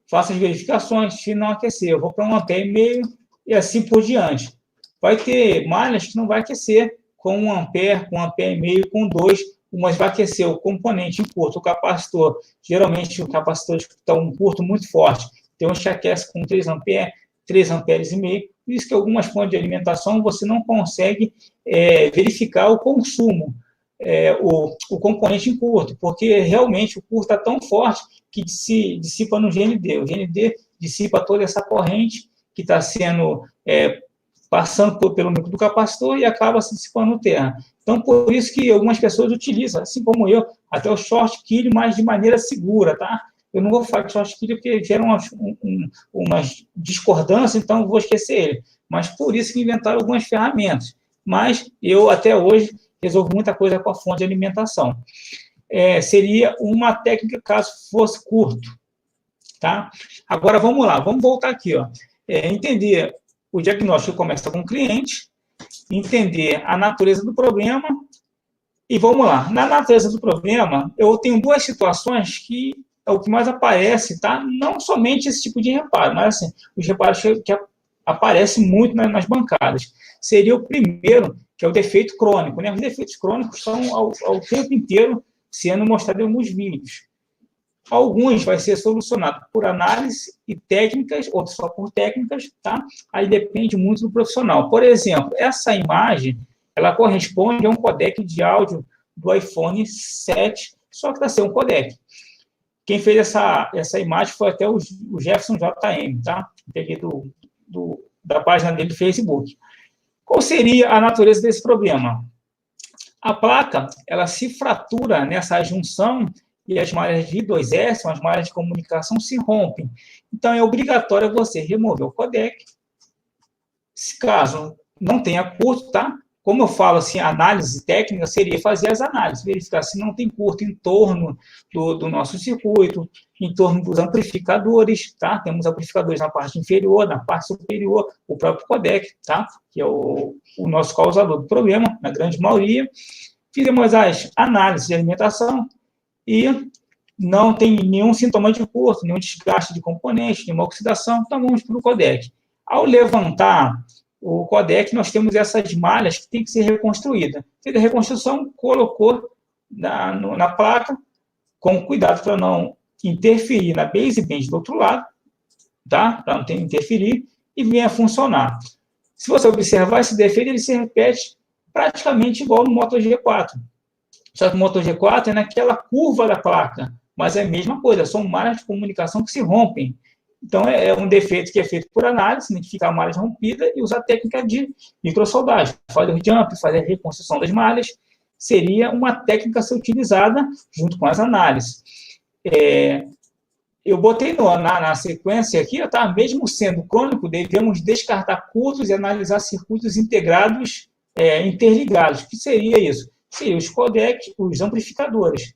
faço as verificações, se não aquecer, eu vou para 1,5 ampere e assim por diante. Vai ter malhas que não vai aquecer com 1 ampere, com 1,5 ampere, com 2, mas vai aquecer o componente em curto, o capacitor. Geralmente, o capacitor está um curto muito forte. Tem uns que aquece com 3 ampere, 3 amperes e meio. Por isso que algumas fontes de alimentação você não consegue verificar o consumo, o componente em curto, porque realmente o curto está tão forte que se dissipa no GND. O GND dissipa toda essa corrente que está sendo passando pelo núcleo do capacitor e acaba se dissipando no terra. Então, por isso que algumas pessoas utilizam, assim como eu, até o short kill, mas de maneira segura, tá? Eu não vou falar de short kill porque gera umas discordâncias, então eu vou esquecer ele. Mas por isso que inventaram algumas ferramentas. Mas eu, até hoje, resolvo muita coisa com a fonte de alimentação. Seria uma técnica caso fosse curto, tá? Agora, vamos lá, vamos voltar aqui, ó. Entender o diagnóstico começa com o cliente, entender a natureza do problema, e vamos lá. Na natureza do problema, eu tenho duas situações que é o que mais aparece, tá? Não somente esse tipo de reparo, mas assim, os reparos que aparecem muito nas bancadas. Seria o primeiro, que é o defeito crônico, né? Os defeitos crônicos estão ao tempo inteiro sendo mostrados em alguns vídeos. Alguns vai ser solucionado por análise e técnicas, outros só por técnicas, tá? Aí depende muito do profissional. Por exemplo, essa imagem, ela corresponde a um codec de áudio do iPhone 7, só que está sendo um codec. Quem fez essa imagem foi até o Jefferson JM, tá? Peguei da página dele do Facebook. Qual seria a natureza desse problema? A placa, ela se fratura nessa junção e as malhas de I2S, as malhas de comunicação, se rompem. Então, é obrigatório você remover o codec. Se caso não tenha curto, tá? Como eu falo, assim, a análise técnica seria fazer as análises, verificar se não tem curto em torno do nosso circuito, em torno dos amplificadores, tá? Temos amplificadores na parte inferior, na parte superior, o próprio codec, tá? Que é o nosso causador do problema, na grande maioria. Fizemos as análises de alimentação, e não tem nenhum sintoma de curto, nenhum desgaste de componente, nenhuma oxidação, então vamos para o codec. Ao levantar o codec, nós temos essas malhas que tem que ser reconstruída. Feita a reconstrução, colocou na placa, com cuidado para não interferir na baseband do outro lado, tá? Para não interferir, e venha a funcionar. Se você observar esse defeito, ele se repete praticamente igual no Moto G4. Só que o Moto G4 é naquela curva da placa, mas é a mesma coisa, são malhas de comunicação que se rompem. Então, é um defeito que é feito por análise, identificar a malha rompida e usar a técnica de microsoldagem. Fazer o jump, fazer a reconstrução das malhas, seria uma técnica a ser utilizada junto com as análises. Eu botei na sequência aqui, tá? Mesmo sendo crônico, devemos descartar curtos e analisar circuitos integrados, interligados. O que seria isso? Seriam os codecs, os amplificadores,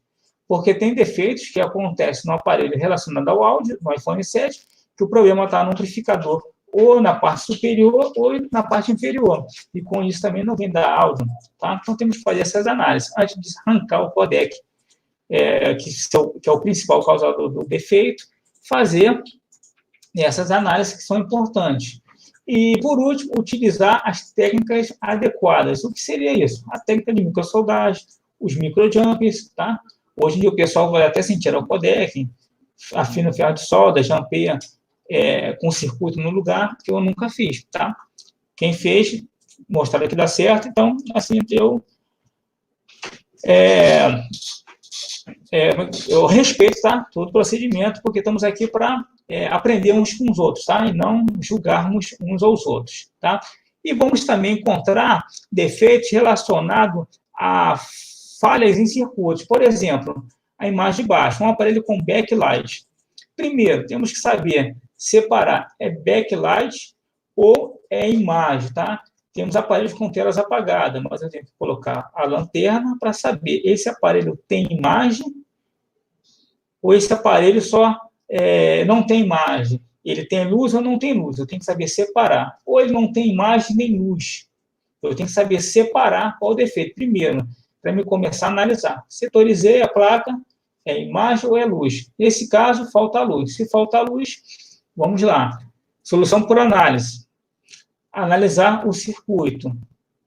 porque tem defeitos que acontecem no aparelho relacionado ao áudio, no iPhone 7, que o problema está no amplificador ou na parte superior ou na parte inferior, e com isso também não vem dar áudio, tá? Então temos que fazer essas análises antes de arrancar o codec, que é o principal causador do defeito, fazer essas análises que são importantes. E, por último, utilizar as técnicas adequadas. O que seria isso? A técnica de microsoldagem, os microjumps, tá? Hoje em dia o pessoal vai até sentir o codec, afina o ferro de solda, jampeia com o circuito no lugar, que eu nunca fiz, tá? Quem fez, mostraram que dá certo, então, assim, eu respeito, tá? Todo o procedimento, porque estamos aqui para aprender uns com os outros, tá? E não julgarmos uns aos outros, tá? E vamos também encontrar defeitos relacionados a falhas em circuitos. Por exemplo, a imagem de baixo, um aparelho com backlight. Primeiro, temos que saber separar backlight ou imagem, tá? Temos aparelhos com telas apagadas, mas eu tenho que colocar a lanterna para saber esse aparelho tem imagem ou esse aparelho só não tem imagem. ele tem luz ou não tem luz, eu tenho que saber separar. Ou ele não tem imagem nem luz, eu tenho que saber separar qual o defeito primeiro, para me começar a analisar. Setorizei a placa, é imagem ou é luz? Nesse caso, falta luz. Se falta luz, vamos lá. Solução por análise. Analisar o circuito.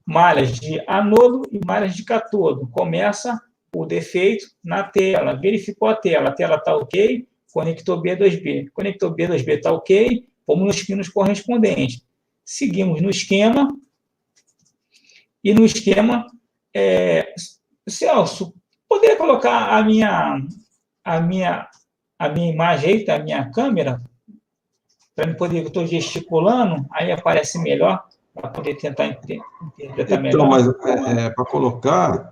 Malhas de anodo e malhas de cátodo. Começa o defeito na tela. Verificou a tela está ok, conector B2B. Conector B2B está ok, vamos nos pinos correspondentes. Seguimos no esquema. E no esquema, Celso, poderia colocar a minha imagem aí, a minha câmera, para eu poder, eu estou gesticulando, aí aparece melhor, para poder tentar interpretar melhor. Então, mas para colocar,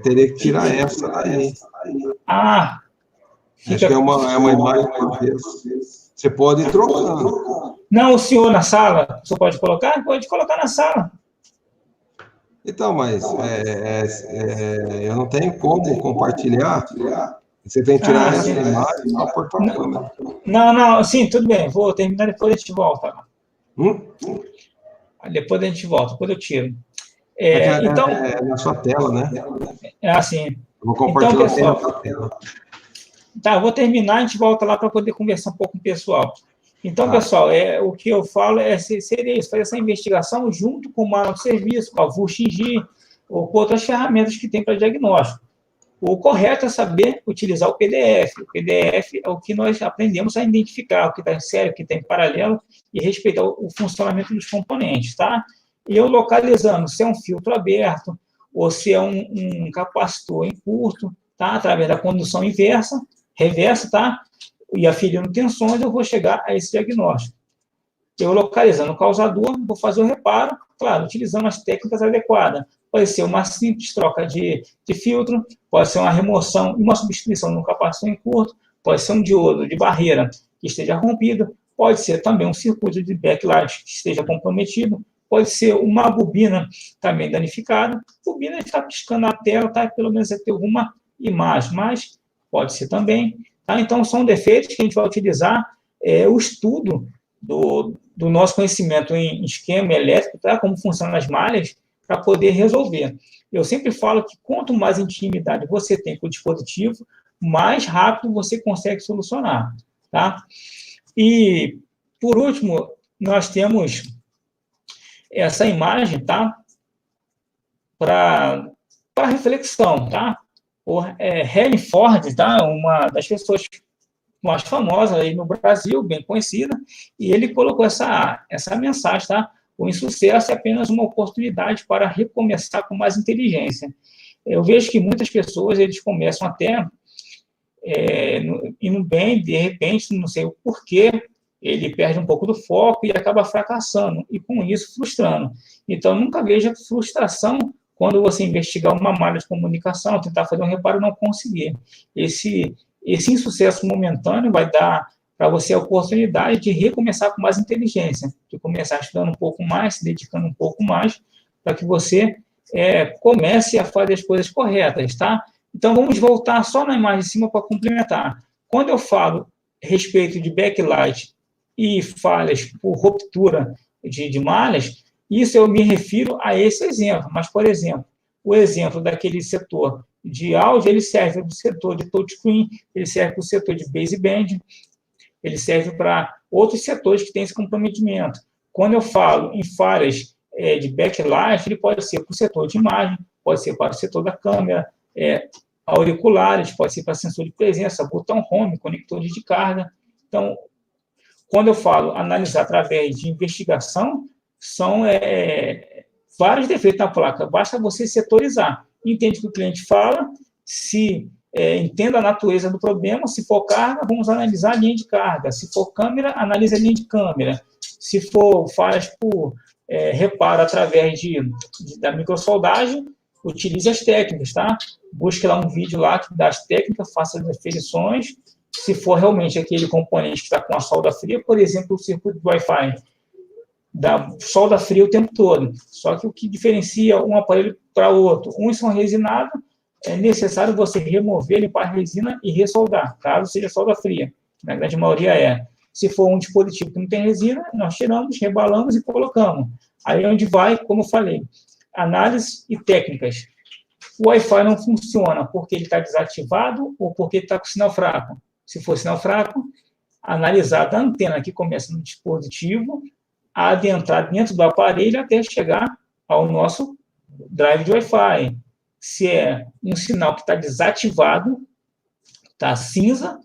teria que tirar essa daí. Ah! Acho que é uma imagem que você pode ir trocando. Não, o senhor na sala, o senhor pode colocar? Pode colocar na sala. Então, mas eu não tenho como compartilhar. Você tem que tirar essa imagem para pôr tua câmera. Não, sim, tudo bem. Vou terminar, depois a gente volta. Depois a gente volta, depois eu tiro. Então, na sua tela, né? É assim. Eu vou compartilhar então, na sua tela. Tá, vou terminar, a gente volta lá para poder conversar um pouco com o pessoal. Então, pessoal, o que eu falo seria isso, fazer essa investigação junto com o manual de serviço, com a VUXG, ou com outras ferramentas que tem para diagnóstico. O correto é saber utilizar o PDF. O PDF é o que nós aprendemos a identificar, o que está em série, o que está em paralelo, e respeitar o funcionamento dos componentes, tá? E eu localizando se é um filtro aberto, ou se é um capacitor em curto, tá? Através da condução reversa, tá? E aferindo tensões, eu vou chegar a esse diagnóstico. Eu localizando o causador, vou fazer o reparo, claro, utilizando as técnicas adequadas. Pode ser uma simples troca de filtro, pode ser uma remoção e uma substituição de um capacitor em curto, pode ser um diodo de barreira que esteja rompido, pode ser também um circuito de backlight que esteja comprometido, pode ser uma bobina também danificada. Bobina está piscando a tela, tá? Pelo menos é ter alguma imagem, mas pode ser também. Tá? Então, são defeitos que a gente vai utilizar o estudo do nosso conhecimento em esquema elétrico, tá? Como funcionam as malhas, para poder resolver. Eu sempre falo que quanto mais intimidade você tem com o dispositivo, mais rápido você consegue solucionar. Tá? E, por último, nós temos essa imagem, tá? Para reflexão, tá? O Henry Ford, tá? Uma das pessoas mais famosas aí no Brasil, bem conhecida, e ele colocou essa mensagem, tá? O insucesso é apenas uma oportunidade para recomeçar com mais inteligência. Eu vejo que muitas pessoas, eles começam até indo bem, de repente, não sei o porquê, ele perde um pouco do foco e acaba fracassando, e com isso frustrando. Então, nunca veja frustração quando você investigar uma malha de comunicação, tentar fazer um reparo e não conseguir. Esse insucesso momentâneo vai dar para você a oportunidade de recomeçar com mais inteligência, de começar estudando um pouco mais, se dedicando um pouco mais, para que você comece a fazer as coisas corretas, tá? Então, vamos voltar só na imagem de cima para complementar. Quando eu falo a respeito de backlight e falhas por ruptura de malhas, isso eu me refiro a esse exemplo. Mas, por exemplo, o exemplo daquele setor de áudio, ele serve para o setor de touchscreen, ele serve para o setor de baseband, ele serve para outros setores que têm esse comprometimento. Quando eu falo em falhas de backlight, ele pode ser para o setor de imagem, pode ser para o setor da câmera, auriculares, pode ser para sensor de presença, botão home, conectores de carga. Então, quando eu falo analisar através de investigação, são vários defeitos na placa. Basta você setorizar. Entende o que o cliente fala, entenda a natureza do problema. Se for carga, vamos analisar a linha de carga. Se for câmera, analise a linha de câmera. Se for falhas por reparo através da microsoldagem, utilize as técnicas, tá? Busque lá um vídeo lá das técnicas, faça as aferições. Se for realmente aquele componente que está com a solda fria, por exemplo, o circuito do Wi-Fi, da solda fria o tempo todo. Só que o que diferencia um aparelho para outro, uns são resinados, é necessário você remover, limpar a resina e ressoldar, caso seja solda fria. Na grande maioria Se for um dispositivo que não tem resina, nós tiramos, rebalamos e colocamos. Aí é onde vai, como eu falei, análise e técnicas. O Wi-Fi não funciona porque ele está desativado ou porque está com sinal fraco. Se for sinal fraco, analisar da antena que começa no dispositivo, a adentrar dentro do aparelho até chegar ao nosso drive de Wi-Fi. Se é um sinal que está desativado, está cinza,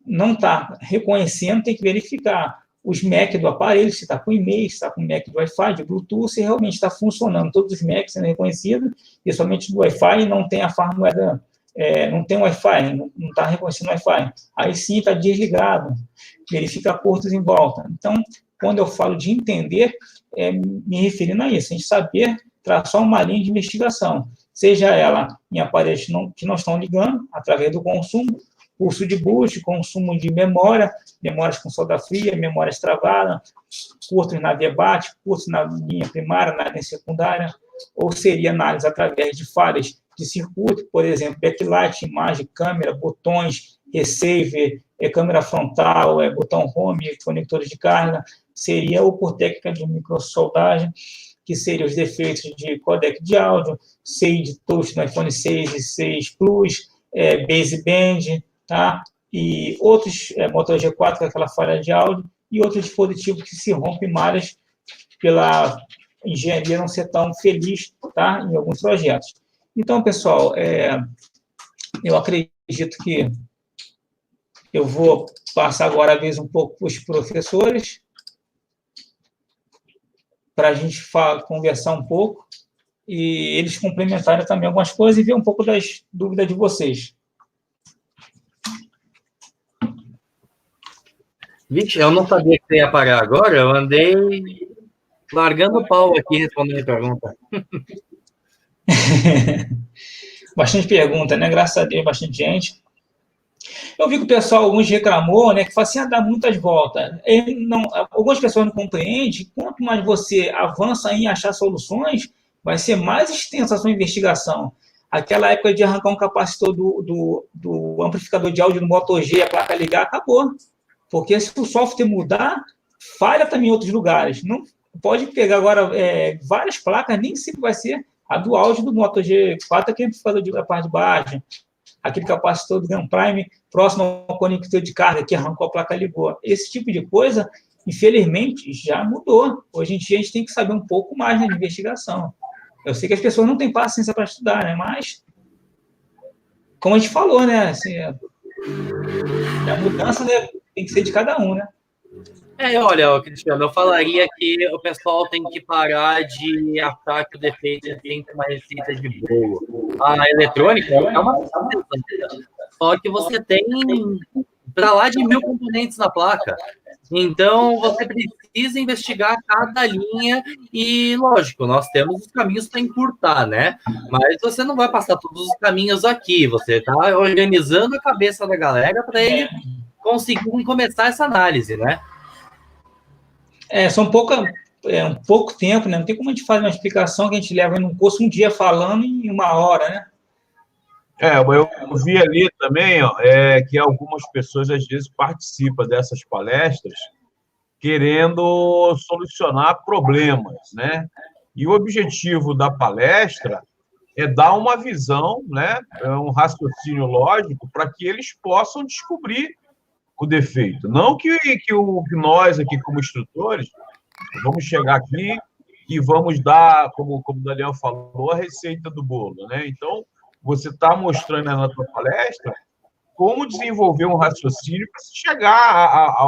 não está reconhecendo, tem que verificar os MAC do aparelho, se está com e-mail, se está com MAC do Wi-Fi, de Bluetooth, se realmente está funcionando, todos os MAC sendo reconhecidos, e somente do Wi-Fi não tem a firmware, não tem Wi-Fi, não está reconhecendo Wi-Fi. Aí sim está desligado, verifica portos em volta. Então, quando eu falo de entender, me referindo a isso, a gente saber traçar uma linha de investigação, seja ela em aparelhos que não estão ligando, através do consumo, curso de boot, consumo de memória, memórias com solda fria, memórias travadas, cursos na debate, cursos na linha primária, na linha secundária, ou seria análise através de falhas de circuito, por exemplo, backlight, imagem, câmera, botões, receiver, câmera frontal, botão home, conectores de carga, seria ou por técnica de microsoldagem, que seriam os defeitos de codec de áudio, SAI de touch no iPhone 6 e 6 Plus, baseband, tá? E outros, motor G4, com aquela falha de áudio, e outros dispositivos que se rompem malhas pela engenharia não ser tão feliz, tá? Em alguns projetos. Então, pessoal, eu acredito que eu vou passar agora a vez um pouco para os professores, para a gente conversar um pouco, e eles complementarem também algumas coisas e ver um pouco das dúvidas de vocês. Vixe, eu não sabia que você ia parar agora, eu andei largando o pau aqui respondendo a pergunta. Bastante pergunta, né? Graças a Deus, bastante gente. Eu vi que o pessoal, alguns reclamou, né? Que fala assim, dá muitas voltas. Algumas pessoas não compreendem, quanto mais você avança em achar soluções, vai ser mais extensa a sua investigação. Aquela época de arrancar um capacitor do amplificador de áudio do Moto G, a placa ligar, acabou. Porque se o software mudar, falha também em outros lugares. Não pode pegar agora várias placas, nem sempre vai ser a do áudio do Moto G4, aquele amplificador da parte de baixo, aquele capacitor do Gun Prime próximo ao conector de carga que arrancou a placa ligou. Esse tipo de coisa, infelizmente, já mudou. Hoje em dia a gente tem que saber um pouco mais, né, de investigação. Eu sei que as pessoas não têm paciência para estudar, né? Mas, como a gente falou, né? Assim, a mudança, né, tem que ser de cada um, né? Olha, Cristiano, eu falaria que o pessoal tem que parar de achar que o defeito é sempre uma receita de bolo. A eletrônica é uma coisa, só que você tem para lá de 1000 componentes na placa. Então, você precisa investigar cada linha e, lógico, nós temos os caminhos para encurtar, né? Mas você não vai passar todos os caminhos aqui. Você está organizando a cabeça da galera para ele conseguir começar essa análise, né? São um pouco tempo, né? Não tem como a gente fazer uma explicação que a gente leva num curso um dia falando em 1 hora, né? Eu vi ali também que algumas pessoas, às vezes, participam dessas palestras querendo solucionar problemas, né? E o objetivo da palestra é dar uma visão, né? Um raciocínio lógico para que eles possam descobrir o defeito. Não que nós aqui, como instrutores, vamos chegar aqui e vamos dar, como o Daniel falou, a receita do bolo, né? Então, você está mostrando na tua palestra como desenvolver um raciocínio para chegar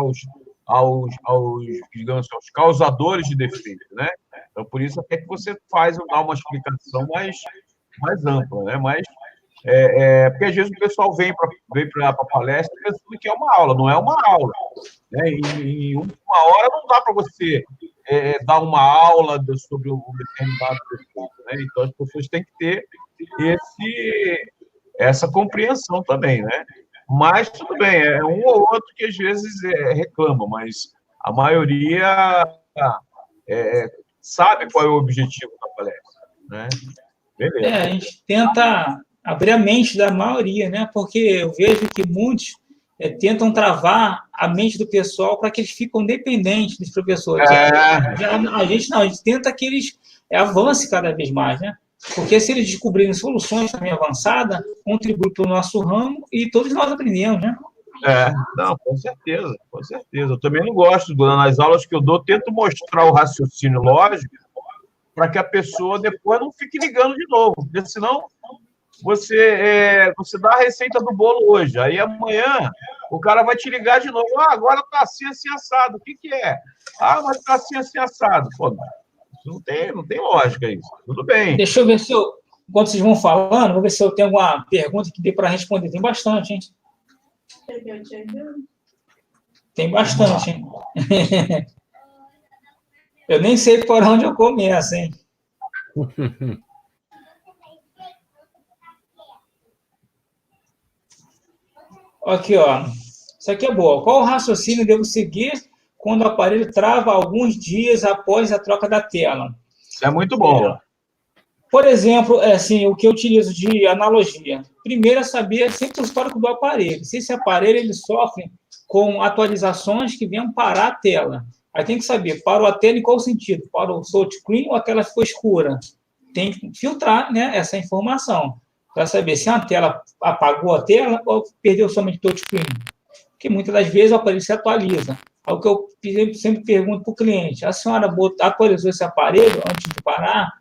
digamos, aos causadores de defeito, né? Então, por isso até que você dá uma explicação mais ampla, né? Porque às vezes o pessoal vem para a palestra pensando que é uma aula, não é uma aula, né? Em 1 hora não dá para você dar uma aula sobre um determinado defeito, né? Então as pessoas têm que ter essa compreensão também, né? Mas tudo bem, um ou outro que às vezes reclama, mas a maioria sabe qual é o objetivo da palestra, né? Beleza. A gente tenta abrir a mente da maioria, né? Porque eu vejo que muitos tentam travar a mente do pessoal para que eles ficam dependentes dos professores. A gente não, a gente tenta que eles avancem cada vez mais, né? Porque se eles descobrirem soluções também avançadas, contribui para o nosso ramo e todos nós aprendemos, né? Não, com certeza, com certeza. Eu também não gosto, nas aulas que eu dou, tento mostrar o raciocínio lógico para que a pessoa depois não fique ligando de novo, porque senão você dá a receita do bolo hoje, aí amanhã o cara vai te ligar de novo, agora está assim, assim, assado, o que é? Mas está assim, assim, assado. Pô, não tem lógica isso, tudo bem. Deixa eu ver se enquanto vocês vão falando, vou ver se eu tenho alguma pergunta que dê para responder, tem bastante, hein? Tem bastante, hein? Eu nem sei por onde eu começo, hein? Aqui, ó. Isso aqui é boa. Qual raciocínio devo seguir quando o aparelho trava alguns dias após a troca da tela? Isso é muito bom. Por exemplo, assim, o que eu utilizo de analogia. Primeiro é saber sempre o histórico do aparelho. Se esse aparelho ele sofre com atualizações que venham parar a tela. Aí tem que saber, parou a tela em qual sentido? Parou o touchscreen ou a tela ficou escura? Tem que filtrar, né, essa informação para saber se a tela apagou a tela ou perdeu somente o touchscreen. Porque muitas das vezes o aparelho se atualiza. É o que eu sempre pergunto para o cliente. A senhora atualizou esse aparelho antes de parar?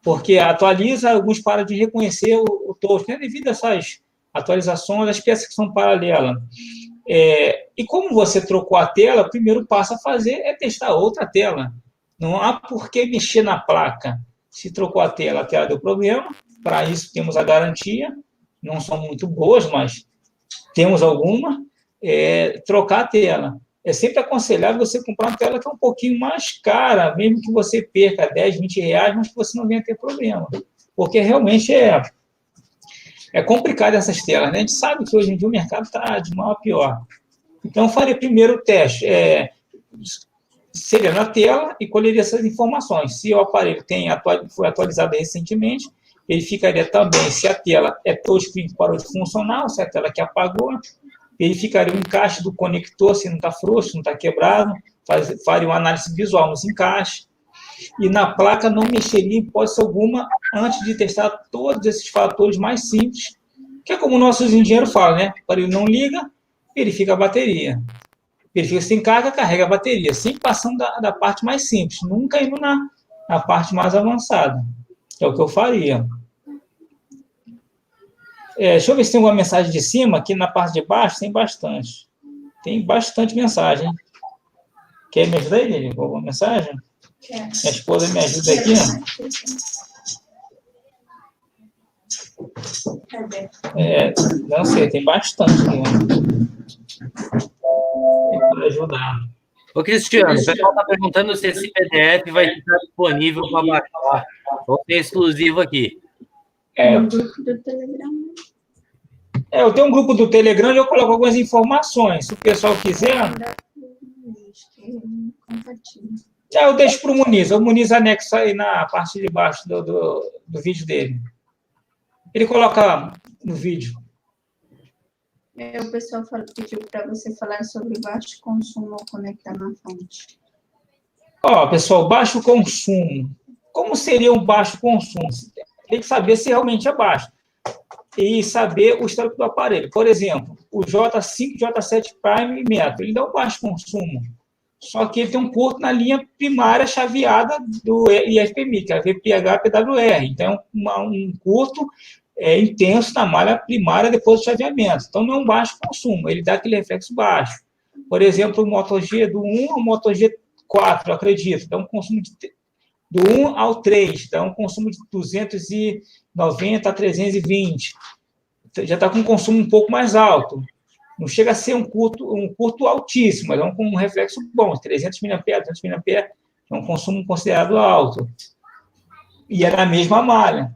Porque atualiza, alguns param de reconhecer o touch, né, devido a essas atualizações, as peças que são paralelas. E como você trocou a tela, o primeiro passo a fazer é testar outra tela. Não há por que mexer na placa. Se trocou a tela deu problema. Para isso temos a garantia. Não são muito boas, mas temos alguma. Trocar a tela. É sempre aconselhável você comprar uma tela que é um pouquinho mais cara, mesmo que você perca 10, 20 reais, mas que você não venha ter problema. Porque realmente é complicado essas telas, né? A gente sabe que hoje em dia o mercado está de mal a pior. Então, eu faria primeiro o teste. Seria na tela e colheria essas informações. Se o aparelho foi atualizado recentemente, ele ficaria também se a tela touchscreen que parou de funcionar, ou se a tela que apagou, verificaria o encaixe do conector, se não está frouxo, não está quebrado, faria uma análise visual nos encaixes, e na placa não mexeria em hipótese alguma antes de testar todos esses fatores mais simples, que é como nossos engenheiros falam, né? O aparelho não liga, verifica a bateria. Verifica se tem carga, carrega a bateria, sempre passando da parte mais simples, nunca indo na parte mais avançada. É o que eu faria. Deixa eu ver se tem alguma mensagem de cima. Aqui na parte de baixo tem bastante. Tem bastante mensagem. Quer me ajudar aí, Lili, com alguma mensagem? Minha esposa me ajuda aqui. Não sei, tem bastante aqui. Para ajudar. Ô, Cristiano, o pessoal está perguntando se esse PDF vai estar disponível para baixar ou se é exclusivo aqui. Grupo do Telegram. Eu tenho um grupo do Telegram e eu coloco algumas informações. Se o pessoal quiser. Eu deixo para o Muniz. O Muniz anexa aí na parte de baixo do vídeo dele. Ele coloca no vídeo. O pessoal pediu para você falar sobre baixo consumo ou conectar na fonte. Pessoal, baixo consumo. Como seria um baixo consumo? Tem que saber se realmente é baixo. E saber o histórico do aparelho. Por exemplo, o J5 J7 Prime Metro, ele dá um baixo consumo. Só que ele tem um curto na linha primária chaveada do IFPMI, que é a VPH-PWR. Então, é um curto intenso na malha primária depois do chaveamento. Então, não é um baixo consumo, ele dá aquele reflexo baixo. Por exemplo, o Moto G do 1 ao Moto G4, eu acredito, dá um consumo do 1 ao 3, dá um consumo de 290 a 320. Já está com um consumo um pouco mais alto. Não chega a ser um curto altíssimo, mas é um reflexo bom, 300 mA, 200 mA, é um consumo considerado alto. E é na mesma malha.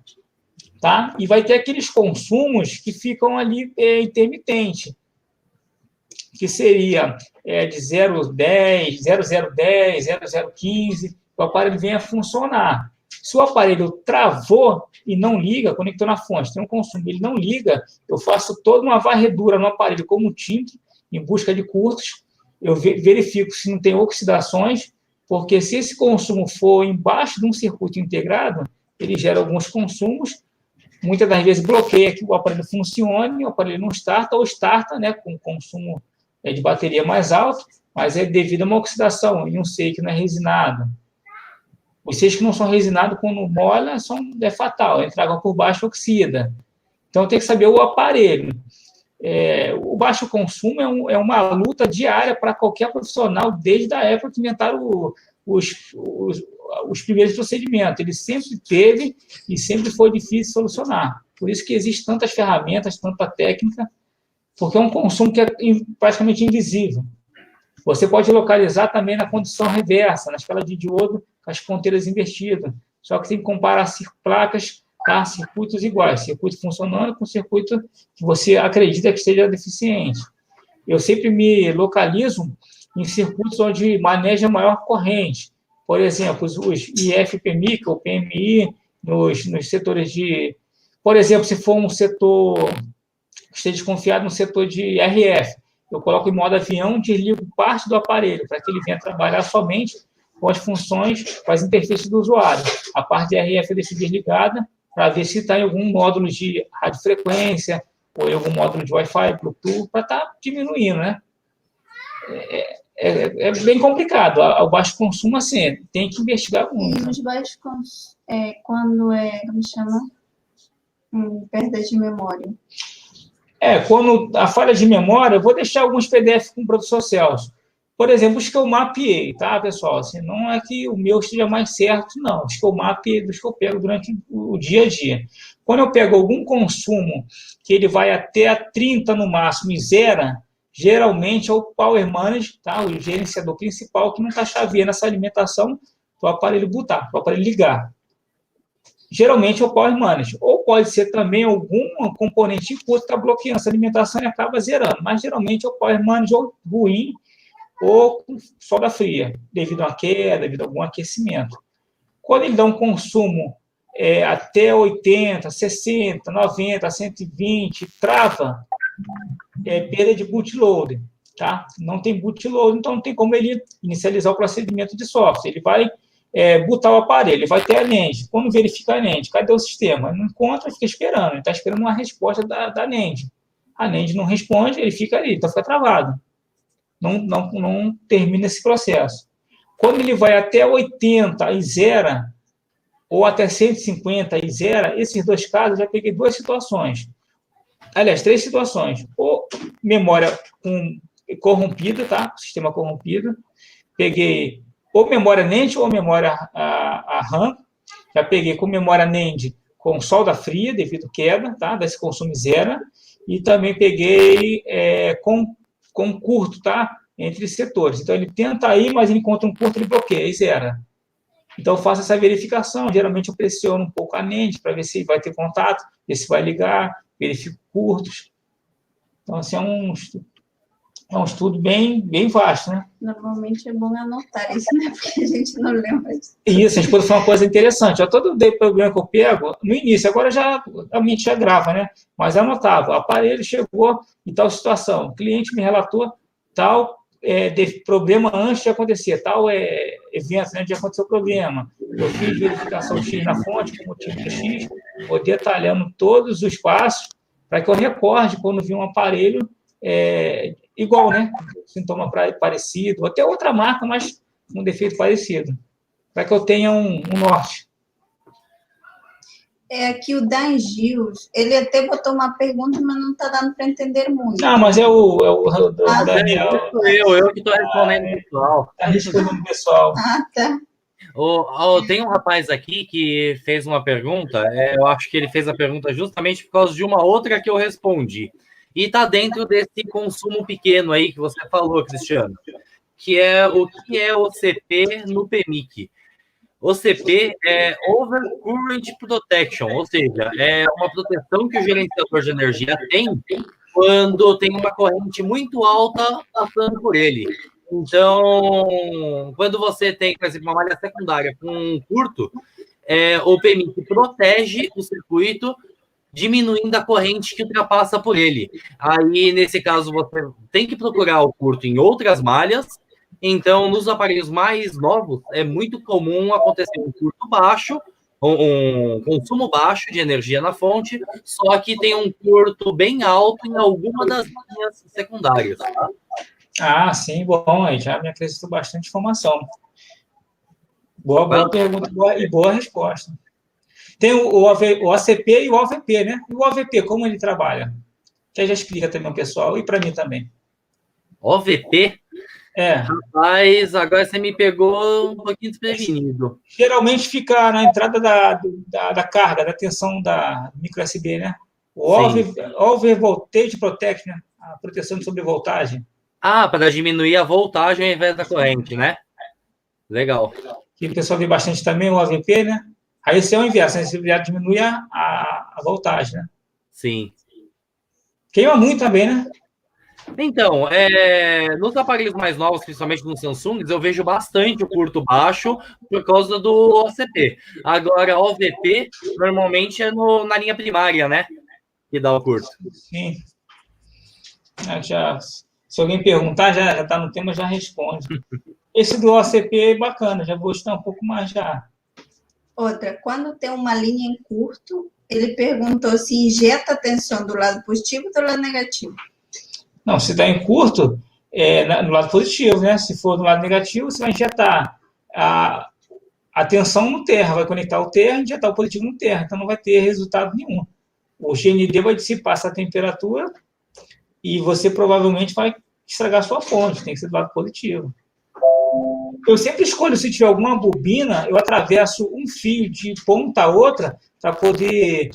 Tá? E vai ter aqueles consumos que ficam ali intermitente, que seria de 0,10, 0,010, 0,015, o aparelho vem a funcionar. Se o aparelho travou e não liga, conectou na fonte, tem um consumo, ele não liga, eu faço toda uma varredura no aparelho como tímetro, em busca de curtos, eu verifico se não tem oxidações, porque se esse consumo for embaixo de um circuito integrado, ele gera alguns consumos, muitas das vezes bloqueia que o aparelho funcione, o aparelho não starta, ou starta, né, com consumo de bateria mais alto, mas é devido a uma oxidação, em um seio que não é resinado. Os seios que não são resinados, quando molha, é fatal, entra água por baixo, oxida. Então, tem que saber o aparelho. O baixo consumo é uma luta diária para qualquer profissional, desde a época que inventaram os primeiros procedimentos. Ele sempre teve e sempre foi difícil de solucionar. Por isso que existem tantas ferramentas, tanta técnica, porque é um consumo que é praticamente invisível. Você pode localizar também na condição reversa, na escala de diodo, com as ponteiras invertidas. Só que tem que comparar placas, tá? Circuitos iguais, circuito funcionando com circuito que você acredita que esteja deficiente. Eu sempre me localizo em circuitos onde maneja maior corrente. Por exemplo, os IFPMI, ou PMI, nos setores de... Por exemplo, se for um setor que esteja desconfiado no setor de RF, eu coloco em modo avião, desligo parte do aparelho, para que ele venha trabalhar somente com as funções, com as interfaces do usuário. A parte de RF eu deixo desligada, para ver se está em algum módulo de radiofrequência, ou em algum módulo de Wi-Fi, Bluetooth, para estar diminuindo, né? É bem complicado. O baixo consumo, assim, tem que investigar muito. E os baixos consumos, quando como chama? Perda de memória. Quando a falha de memória, eu vou deixar alguns PDF com o professor Celso. Por exemplo, os que eu mapeei, tá, pessoal? Assim, não é que o meu esteja mais certo, não. Os que eu mapeei, dos que eu pego durante o dia a dia. Quando eu pego algum consumo que ele vai até a 30 no máximo e zera, geralmente é o Power Manager, tá? O gerenciador principal que não está chaveando essa alimentação para o aparelho botar, para o aparelho ligar. Geralmente é o Power Manager. Ou pode ser também algum componente que está bloqueando essa alimentação e acaba zerando. Mas geralmente é o Power Manager ou ruim ou com solda fria, devido a uma queda, devido a algum aquecimento. Quando ele dá um consumo até 80, 60, 90, 120, trava, perda de bootloader, tá? Não tem bootloader, então não tem como ele inicializar o procedimento de software. Ele vai botar o aparelho, ele vai ter a NAND. Quando verificar a NAND, cadê o sistema? Ele não encontra, fica esperando. Ele está esperando uma resposta da NAND. A NAND não responde, ele fica ali, então fica travado. Não termina esse processo. Quando ele vai até 80 e zera, ou até 150 e zera, esses dois casos, eu já peguei duas situações. Aliás, três situações. Ou memória corrompida, tá? Sistema corrompido. Peguei ou memória NAND ou memória a RAM. Já peguei com memória NAND com solda fria, devido à queda, tá? Desse consumo zero. E também peguei com curto, tá? Entre setores. Então, ele tenta ir, mas ele encontra um curto, ele bloqueia e zera. Então, eu faço essa verificação. Geralmente, eu pressiono um pouco a NAND para ver se vai ter contato, ver se vai ligar, verifico curtos. Então, assim, é um estudo bem vasto, né? Normalmente é bom anotar isso, né? Porque a gente não lembra disso. Isso, a gente pode falar uma coisa interessante. Todo problema que eu pego, no início, agora a mente já grava, né? Mas eu anotava, o aparelho chegou em tal situação, o cliente me relatou tal problema antes de acontecer, tal evento, né, de acontecer o problema. Eu fiz verificação X na fonte, com motivo de X, vou detalhando todos os passos para que eu recorde quando vi um aparelho igual, né? Sintoma parecido, até outra marca, mas com um defeito parecido, para que eu tenha um norte. Aqui o Dan Gils, ele até botou uma pergunta, mas não está dando para entender muito. Não, mas é o Daniel. Eu que estou respondendo o pessoal. Está respondendo o pessoal. Ah, tá. Tem um rapaz aqui que fez uma pergunta, eu acho que ele fez a pergunta justamente por causa de uma outra que eu respondi. E está dentro desse consumo pequeno aí que você falou, Cristiano, que é o que é OCP no PMIC. OCP é Overcurrent Protection, ou seja, é uma proteção que o gerenciador de energia tem quando tem uma corrente muito alta passando por ele. Então, quando você tem, por exemplo, uma malha secundária com um curto, o PMI que protege o circuito, diminuindo a corrente que ultrapassa por ele. Aí, nesse caso, você tem que procurar o curto em outras malhas. Então, nos aparelhos mais novos, é muito comum acontecer um curto baixo, um consumo baixo de energia na fonte, só que tem um curto bem alto em alguma das linhas secundárias. Tá? Ah, sim, bom, aí já me acrescentou bastante informação. Boa pergunta e boa resposta. Tem o ACP e o OVP, né? E o OVP, como ele trabalha? Que aí já explica também ao pessoal e para mim também. OVP? Rapaz, agora você me pegou um pouquinho desprevenido. Geralmente fica na entrada da carga, da tensão da micro USB, né? O Overvoltage Protect, né? A proteção de sobrevoltagem. Ah, para diminuir a voltagem ao invés da corrente, né? Legal. Que o pessoal vê bastante também, o AVP, né? Aí esse é o inverso, né? Esse já diminui a voltagem, né? Sim. Queima muito também, né? Então, nos aparelhos mais novos, principalmente nos Samsung, eu vejo bastante o curto baixo por causa do OCP. Agora, o OVP, normalmente é na linha primária, né? Que dá o curto. Sim. Se alguém perguntar, já está no tema, já responde. Esse do OCP é bacana, já vou estudar um pouco mais já. Outra, quando tem uma linha em curto, ele perguntou se injeta a tensão do lado positivo ou do lado negativo. Não, se está em curto, no lado positivo, né? Se for no lado negativo, você vai injetar a tensão no terra, vai conectar o terra e injetar o positivo no terra, então não vai ter resultado nenhum. O GND vai dissipar essa temperatura e você provavelmente vai estragar a sua fonte, tem que ser do lado positivo. Eu sempre escolho, se tiver alguma bobina, eu atravesso um fio de ponta a outra para poder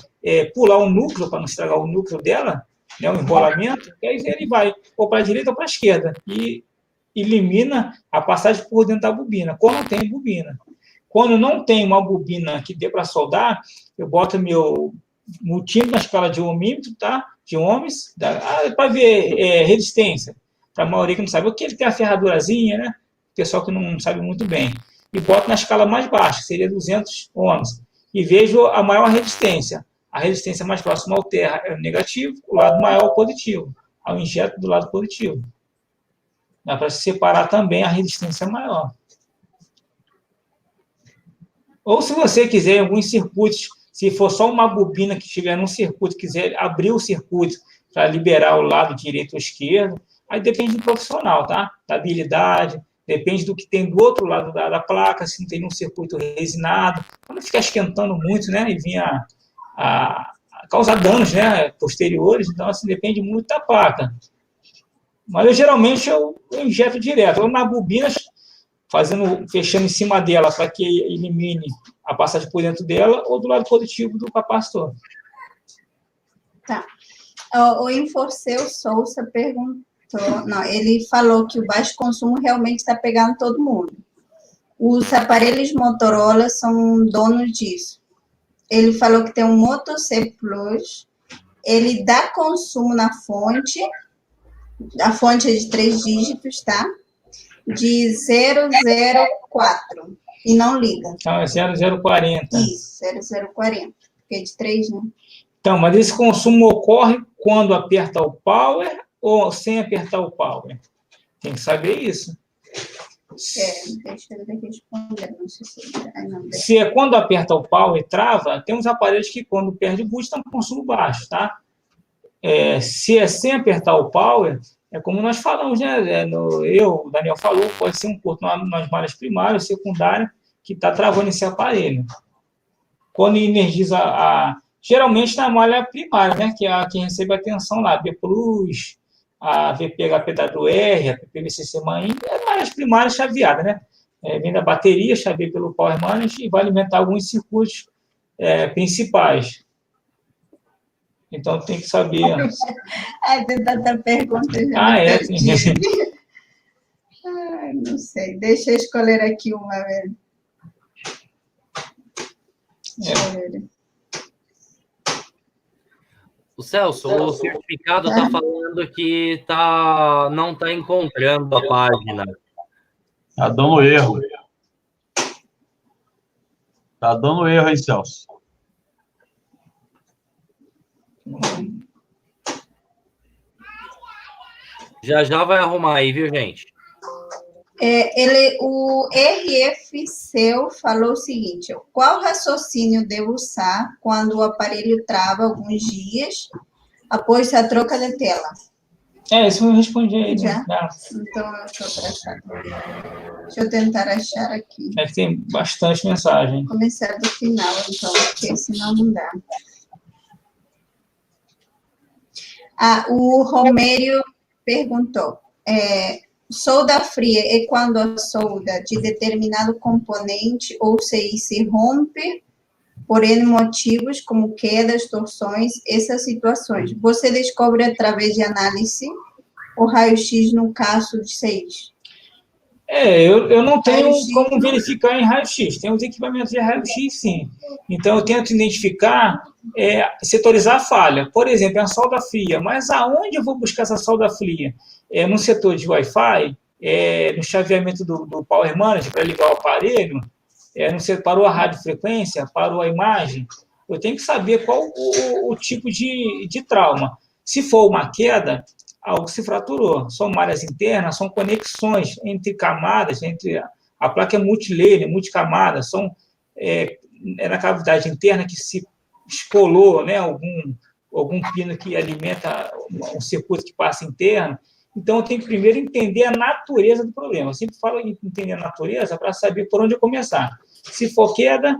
pular o núcleo, para não estragar o núcleo dela, né, o enrolamento, e aí ele vai ou para a direita ou para a esquerda, e elimina a passagem por dentro da bobina, quando tem bobina. Quando não tem uma bobina que dê para soldar, eu boto meu multímetro na escala de ohmímetro, tá? De ohms, para ver resistência. Para a maioria que não sabe, o que ele tem a ferradurazinha, né? O pessoal que não sabe muito bem. E boto na escala mais baixa, que seria 200 ohms. E vejo a maior resistência. A resistência mais próxima ao terra é o negativo, o lado maior é o positivo. Ao injeto do lado positivo. Dá para separar também a resistência maior. Ou se você quiser, em alguns circuitos, se for só uma bobina que estiver num circuito, quiser abrir o circuito para liberar o lado direito ou esquerdo, aí depende do profissional, tá? Da habilidade, depende do que tem do outro lado da placa, se não tem um circuito resinado, para não ficar esquentando muito, né? E vir a causar danos, né? Posteriores, então, assim, depende muito da placa. Mas, geralmente, eu injeto direto, ou na bobina, fechando em cima dela para que elimine a passagem por dentro dela, ou do lado positivo do capacitor. Tá. O Enforceu Souza perguntou, não, ele falou que o baixo consumo realmente está pegando todo mundo. Os aparelhos Motorola são donos disso. Ele falou que tem um Moto C Plus, ele dá consumo na fonte, a fonte é de 3 dígitos, tá? De 004 e não liga. Então, é 0040. Isso, 0040, porque é de 3, né? Então, mas esse consumo ocorre quando aperta o power ou sem apertar o power? Tem que saber isso. Deixa eu responder, não sei se... Se é quando aperta o power e trava, tem uns aparelhos que quando perde o boot tem um consumo baixo, tá? Se é sem apertar o power, é como nós falamos, né? O Daniel falou, pode ser um curto nas malhas primárias, secundária, que está travando esse aparelho. Quando energiza geralmente na malha primária, né? Que é a que recebe a tensão lá, B+, a VPHPWR, a PPVCC main, malhas primárias chaveadas, né? Vem da bateria, chaveia pelo Power Management e vai alimentar alguns circuitos principais. Então, tem que saber. Tem tanta pergunta. Não sei. Deixa eu escolher aqui uma. O Celso, o certificado está falando que não está encontrando a página. Está dando erro. Tá dando erro aí, Celso. Já vai arrumar aí, viu, gente? O RF Seu falou o seguinte: qual raciocínio devo usar quando o aparelho trava alguns dias após a troca de tela? Isso eu respondi aí. Já? Né? Então, deixa eu tentar achar aqui. É que tem bastante mensagem. Vou começar do final, então, porque senão não dá. O Romério perguntou: solda fria é quando a solda de determinado componente ou CI se rompe por N motivos, como quedas, torções, essas situações. Você descobre através de análise o raio-x no caso de CIs? Eu não tenho como verificar em raio-x. Tem os equipamentos de raio-x, sim. Então, eu tento identificar, setorizar a falha. Por exemplo, é uma solda fria. Mas aonde eu vou buscar essa solda fria? No setor de Wi-Fi, no chaveamento do Power Manager para ligar o aparelho, parou a radiofrequência, parou a imagem. Eu tenho que saber qual o tipo de trauma. Se for uma queda, algo se fraturou. São malhas internas, são conexões entre camadas, a placa é multilayer, multicamada, na cavidade interna que se escolou, né, algum pino que alimenta um circuito que passa interno. Então, eu tenho que primeiro entender a natureza do problema. Eu sempre falo em entender a natureza para saber por onde eu começar. Se for queda,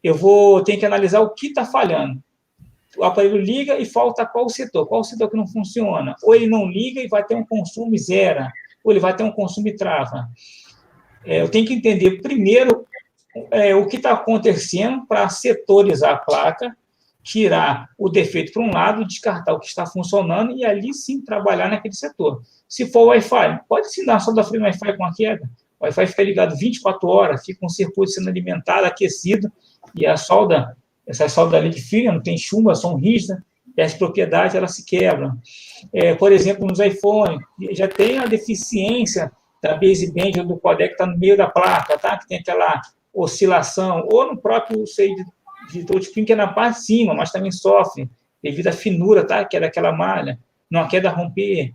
tenho que analisar o que está falhando. O aparelho liga e falta qual setor que não funciona. Ou ele não liga e vai ter um consumo e zera, ou ele vai ter um consumo e trava. Eu tenho que entender primeiro o que está acontecendo para setorizar a placa, tirar o defeito para um lado, descartar o que está funcionando e ali sim trabalhar naquele setor. Se for Wi-Fi, pode sim dar uma solda fria no Wi-Fi com a queda. O Wi-Fi fica ligado 24 horas, fica um circuito sendo alimentado, aquecido, e essa solda ali de fio não tem chumbo, são rígidas, e as propriedades elas se quebram. Por exemplo, nos iPhones, já tem a deficiência da baseband ou do codec que está no meio da placa, tá? Que tem aquela oscilação, ou no próprio de touchscreen, que é na parte de cima, mas também sofre devido à finura, tá? Que é daquela malha, não queda romper.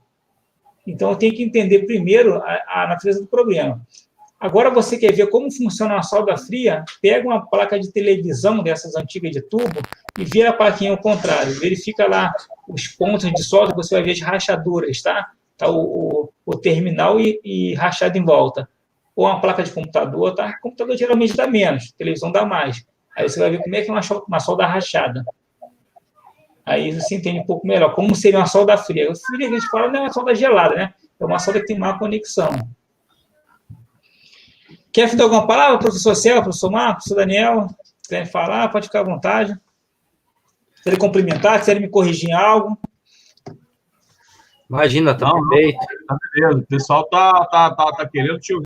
Então, eu tenho que entender primeiro a natureza do problema. Agora, você quer ver como funciona uma solda fria? Pega uma placa de televisão dessas antigas de tubo e vira a plaquinha ao contrário. Verifica lá os pontos de solda, você vai ver as rachaduras, tá? Tá o terminal e rachado em volta. Ou uma placa de computador, tá? O computador geralmente dá menos, televisão dá mais. Aí você vai ver como é que é uma solda rachada. Aí você entende um pouco melhor como seria uma solda fria. A fria que a gente fala não é uma solda gelada, né? É uma solda que tem má conexão. Quer fazer alguma palavra, professor Céu, professor Marcos, professor Daniel? Se quiserem falar, pode ficar à vontade. Se quiserem cumprimentar, se quiserem me corrigir em algo. Imagina, tá perfeito. Tá beleza. O pessoal tá querendo te ouvir.